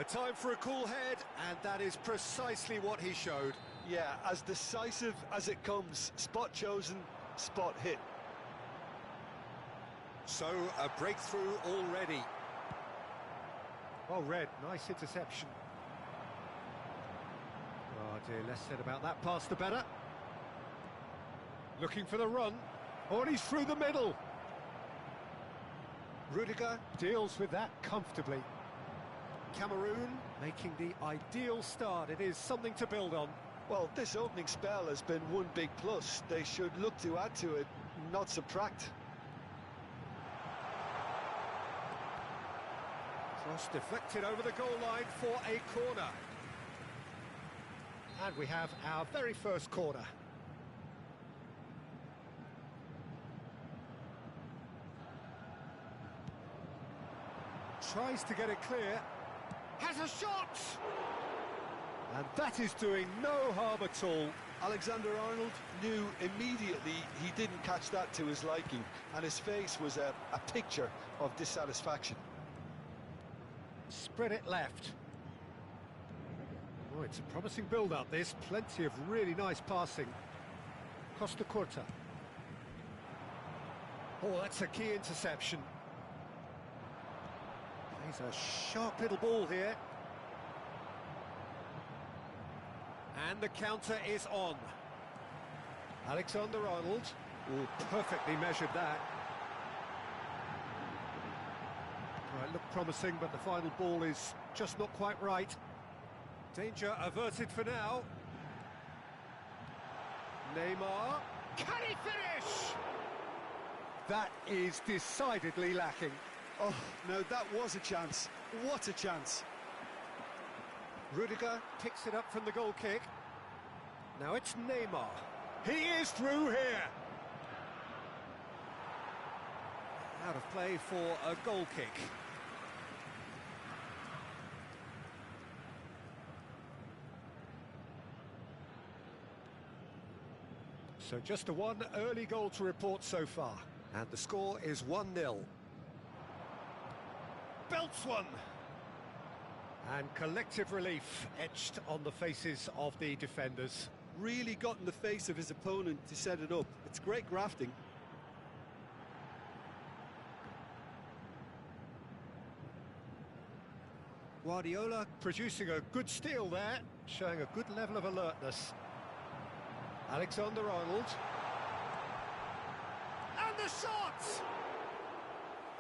A time for a cool head, and that is precisely what he showed. Yeah, as decisive as it comes. Spot chosen, spot hit. So, a breakthrough already. Well read, nice interception. Oh dear, less said about that pass the better. Looking for the run. Oh, and he's through the middle. Rudiger deals with that comfortably. Cameroon making the ideal start. It is something to build on. Well, this opening spell has been one big plus. They should look to add to it, not subtract. Cross deflected over the goal line for a corner. And we have our very first corner. Tries to get it clear. Has a shot! And that is doing no harm at all. Alexander-Arnold knew immediately he didn't catch that to his liking, and his face was a picture of dissatisfaction. Spread it left. Oh, it's a promising build-up, this. Plenty of really nice passing. Costa Curta. Oh, that's a key interception. Plays a sharp little ball here. And the counter is on. Alexander-Arnold. Oh, perfectly measured that. Right, looked promising, but the final ball is just not quite right. Danger averted for now. Neymar. Can he finish? That is decidedly lacking. Oh, no, that was a chance. What a chance. Rudiger picks it up from the goal kick. Now it's Neymar. He is through here. Out of play for a goal kick. So just a one early goal to report so far. And the score is 1-0. Belts one. And collective relief etched on the faces of the defenders. Really got in the face of his opponent to set it up. It's great grafting. Guardiola producing a good steal there, showing a good level of alertness. Alexander-Arnold. And the shot!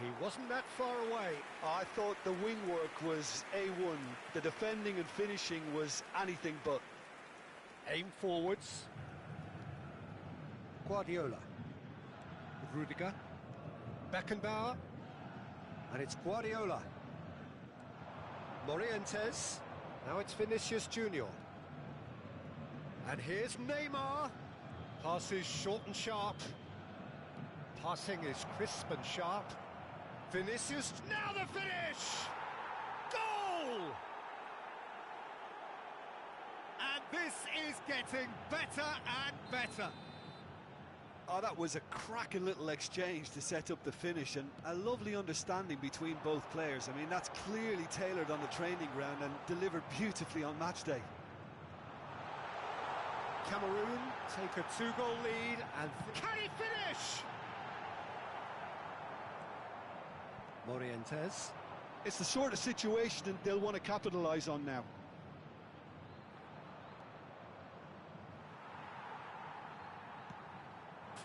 He wasn't that far away. I thought the wing work was A1. The defending and finishing was anything but. Aim forwards. Guardiola. Rudiger. Beckenbauer. And it's Guardiola. Morientes. Now it's Vinicius Junior. And here's Neymar. Pass is short and sharp. Passing is crisp and sharp. Vinicius, now the finish! Goal! And this is getting better and better. Oh, that was a cracking little exchange to set up the finish, and a lovely understanding between both players. I mean, that's clearly tailored on the training ground and delivered beautifully on match day. Cameroon take a two-goal lead, and can he finish? Morientes. It's the sort of situation that they'll want to capitalise on now.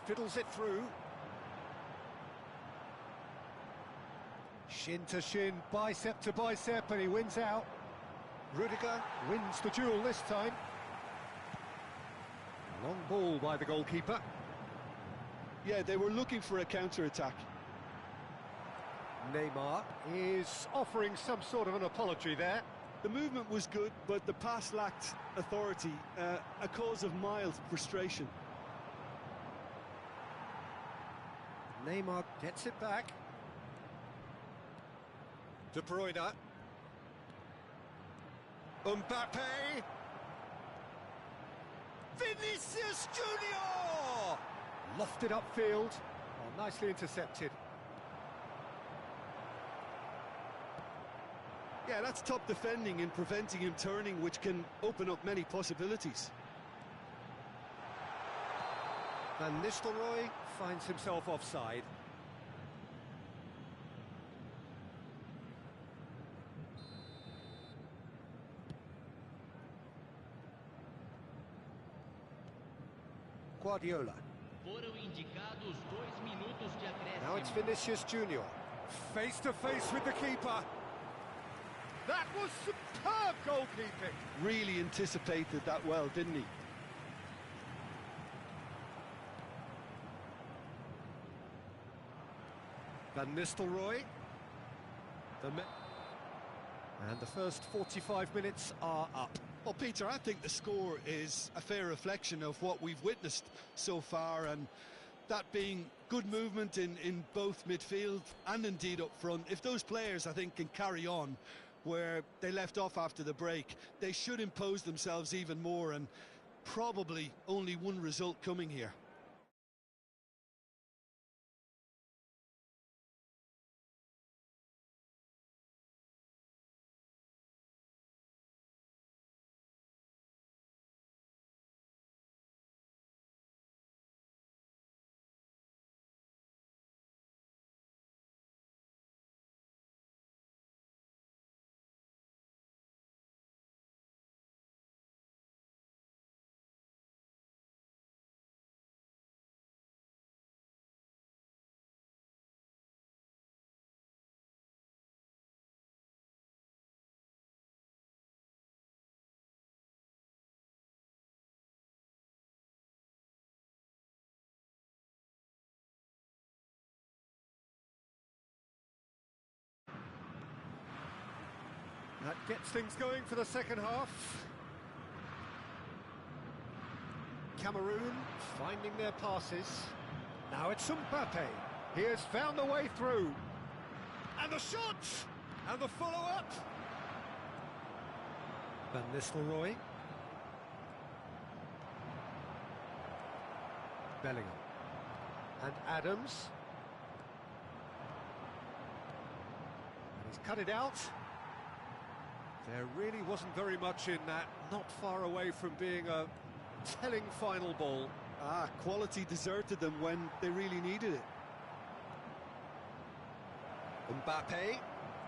Fiddles it through. Shin to shin, bicep to bicep, and he wins out. Rudiger wins the duel this time. Long ball by the goalkeeper. Yeah, they were looking for a counter-attack. Neymar is offering some sort of an apology there. The movement was good, but the pass lacked authority, a cause of mild frustration. Neymar gets it back. De Bruyne. Mbappe. Vinicius Junior! Lofted upfield. Oh, nicely intercepted. Yeah, that's top defending and preventing him turning, which can open up many possibilities. Van Nistelrooy finds himself offside. Guardiola. Foram indicados 2 minutos de acréscimo. Now it's Vinicius Junior. Face to face with the keeper. That was superb goalkeeping. Really anticipated that well, didn't he? Van Nistelrooy. And the first 45 minutes are up. Well, Peter, I think the score is a fair reflection of what we've witnessed so far, and that being good movement in both midfield and indeed up front. If those players, I think, can carry on where they left off after the break, they should impose themselves even more, and probably only one result coming here. That gets things going for the second half. Cameroon finding their passes. Now it's Mbappe. He has found a way through. And the shot! And the follow-up. Van Nistelrooy. Bellingham. And Adams. And he's cut it out. There really wasn't very much in that, not far away from being a telling final ball. Quality deserted them when they really needed it. Mbappe,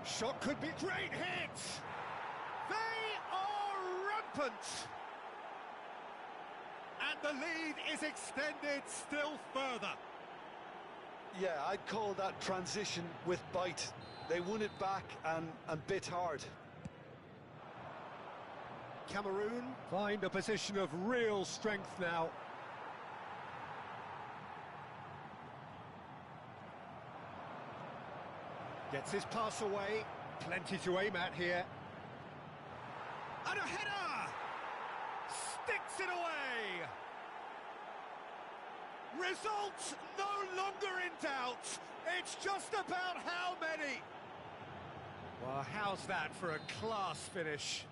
shot could be great hit! They are rampant! And the lead is extended still further. Yeah, I'd call that transition with bite. They won it back and bit hard. Cameroon find a position of real strength now. Gets his pass away, plenty to aim at here. And a header! Sticks it away! Result no longer in doubt. It's just about how many. Well, how's that for a class finish?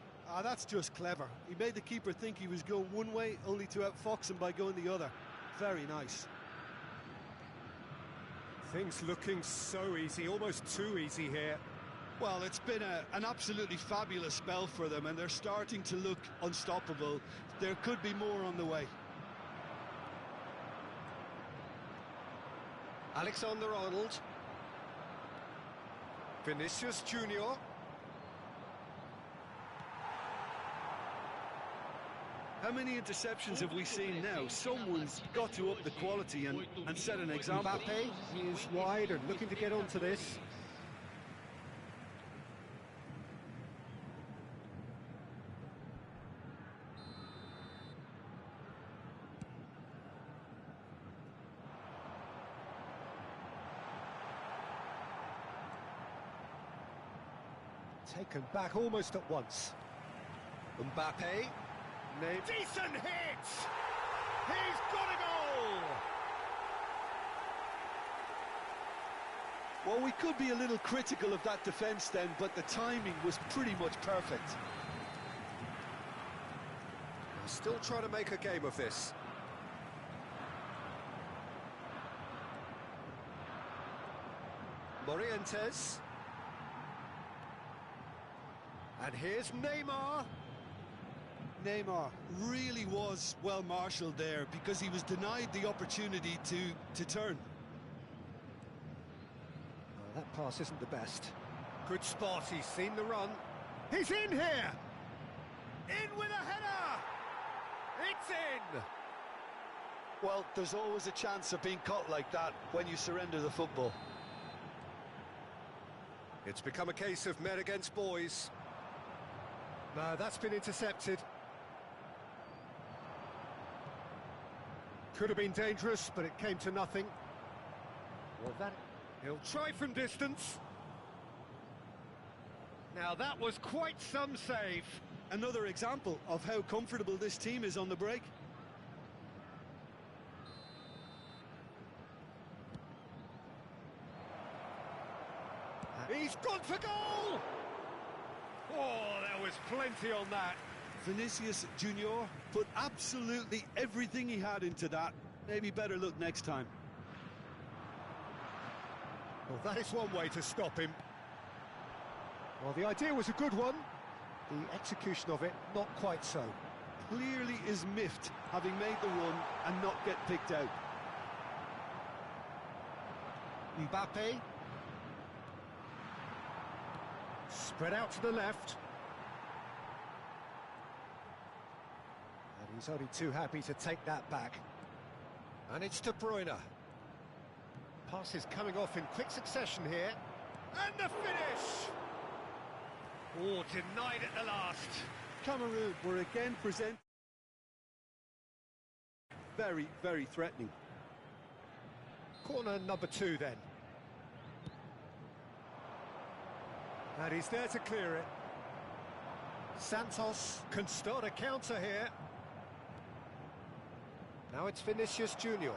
That's just clever. He made the keeper think he was going one way, only to outfox him by going the other. Very nice. Things looking so easy, almost too easy here. Well, it's been an absolutely fabulous spell for them, and they're starting to look unstoppable. There could be more on the way. Alexander-Arnold. Vinicius Junior. How many interceptions have we seen now? Someone's got to up the quality and set an example. Mbappe is wide and looking to get onto this. Taken back almost at once. Mbappe. Decent hit! He's got a goal! Well, we could be a little critical of that defence then, but the timing was pretty much perfect. Still trying to make a game of this. Morientes. And here's Neymar. Neymar really was well marshalled there because he was denied the opportunity to turn. Oh, that pass isn't the best. Good spot, he's seen the run. He's in here! In with a header! It's in! Well, there's always a chance of being caught like that when you surrender the football. It's become a case of men against boys. No, that's been intercepted. Could have been dangerous, but it came to nothing. Well, he'll try from distance. Now that was quite some save. Another example of how comfortable this team is on the break. He's gone for goal! Oh, there was plenty on that. Vinicius Junior put absolutely everything he had into that. Maybe better look next time. Well, that is one way to stop him. Well, the idea was a good one. The execution of it, not quite so. Clearly is miffed, having made the run and not get picked out. Mbappe. Spread out to the left. And he's only too happy to take that back. And it's De Bruyne. Passes coming off in quick succession here. And the finish! Oh, denied at the last. Cameroon were again present. Very, very threatening. Corner number 2 then. And he's there to clear it. Santos can start a counter here. Now it's Vinicius Junior.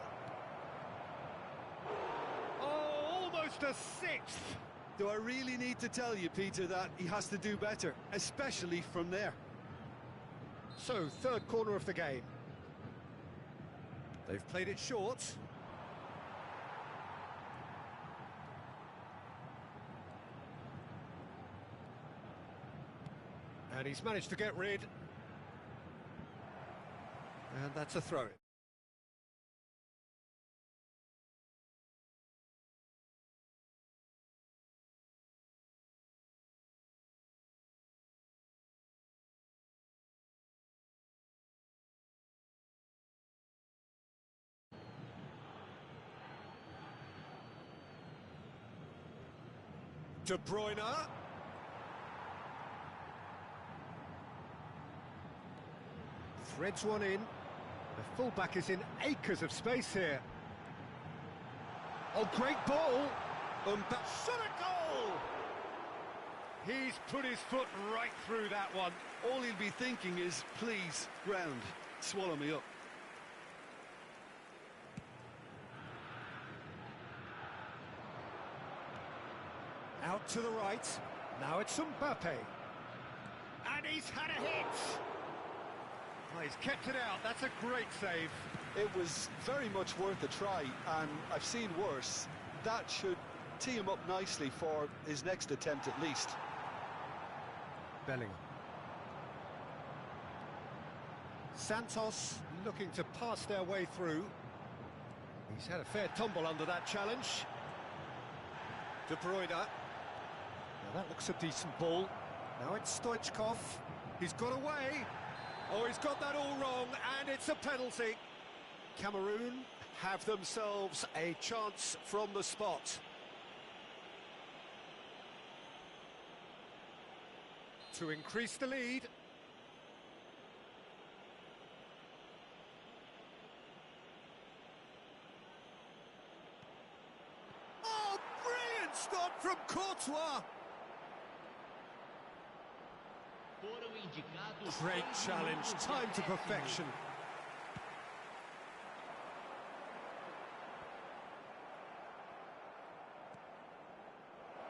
Oh, almost a 6th. Do I really need to tell you, Peter, that he has to do better, especially from there? So, 3rd corner of the game. They've played it short. And he's managed to get rid. And that's a throw. De Bruyne. Threads one in. The fullback is in acres of space here. Oh, great ball. Shot a goal! He's put his foot right through that one. All he'll be thinking is, please, ground, swallow me up. Out to the right. Now it's Mbappe. And he's had a hit. Oh, he's kept it out. That's a great save. It was very much worth a try, and I've seen worse. That should tee him up nicely for his next attempt at least. Bellingham. Santos looking to pass their way through. He's had a fair tumble under that challenge. De Bruyne. Now that looks a decent ball. Now it's Stoichkov. He's got away. Oh, he's got that all wrong, and it's a penalty. Cameroon have themselves a chance from the spot. To increase the lead. Oh, brilliant stop from Courtois. Great challenge, time to perfection.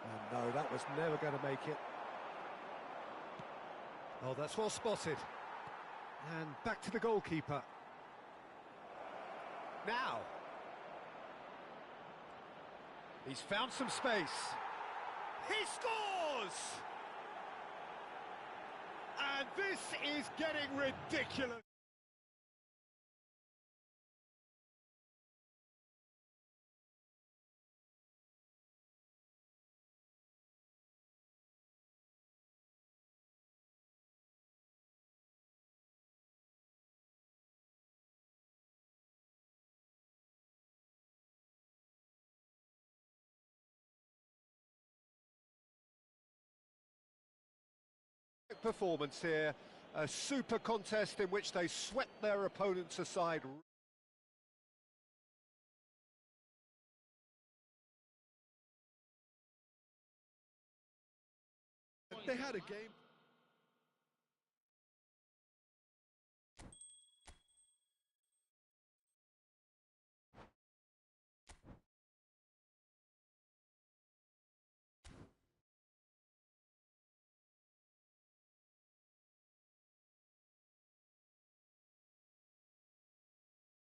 And no, that was never going to make it. Oh, that's well spotted. And back to the goalkeeper. Now. He's found some space. He scores! And this is getting ridiculous. Performance here, a super contest in which they swept their opponents aside. They had a game.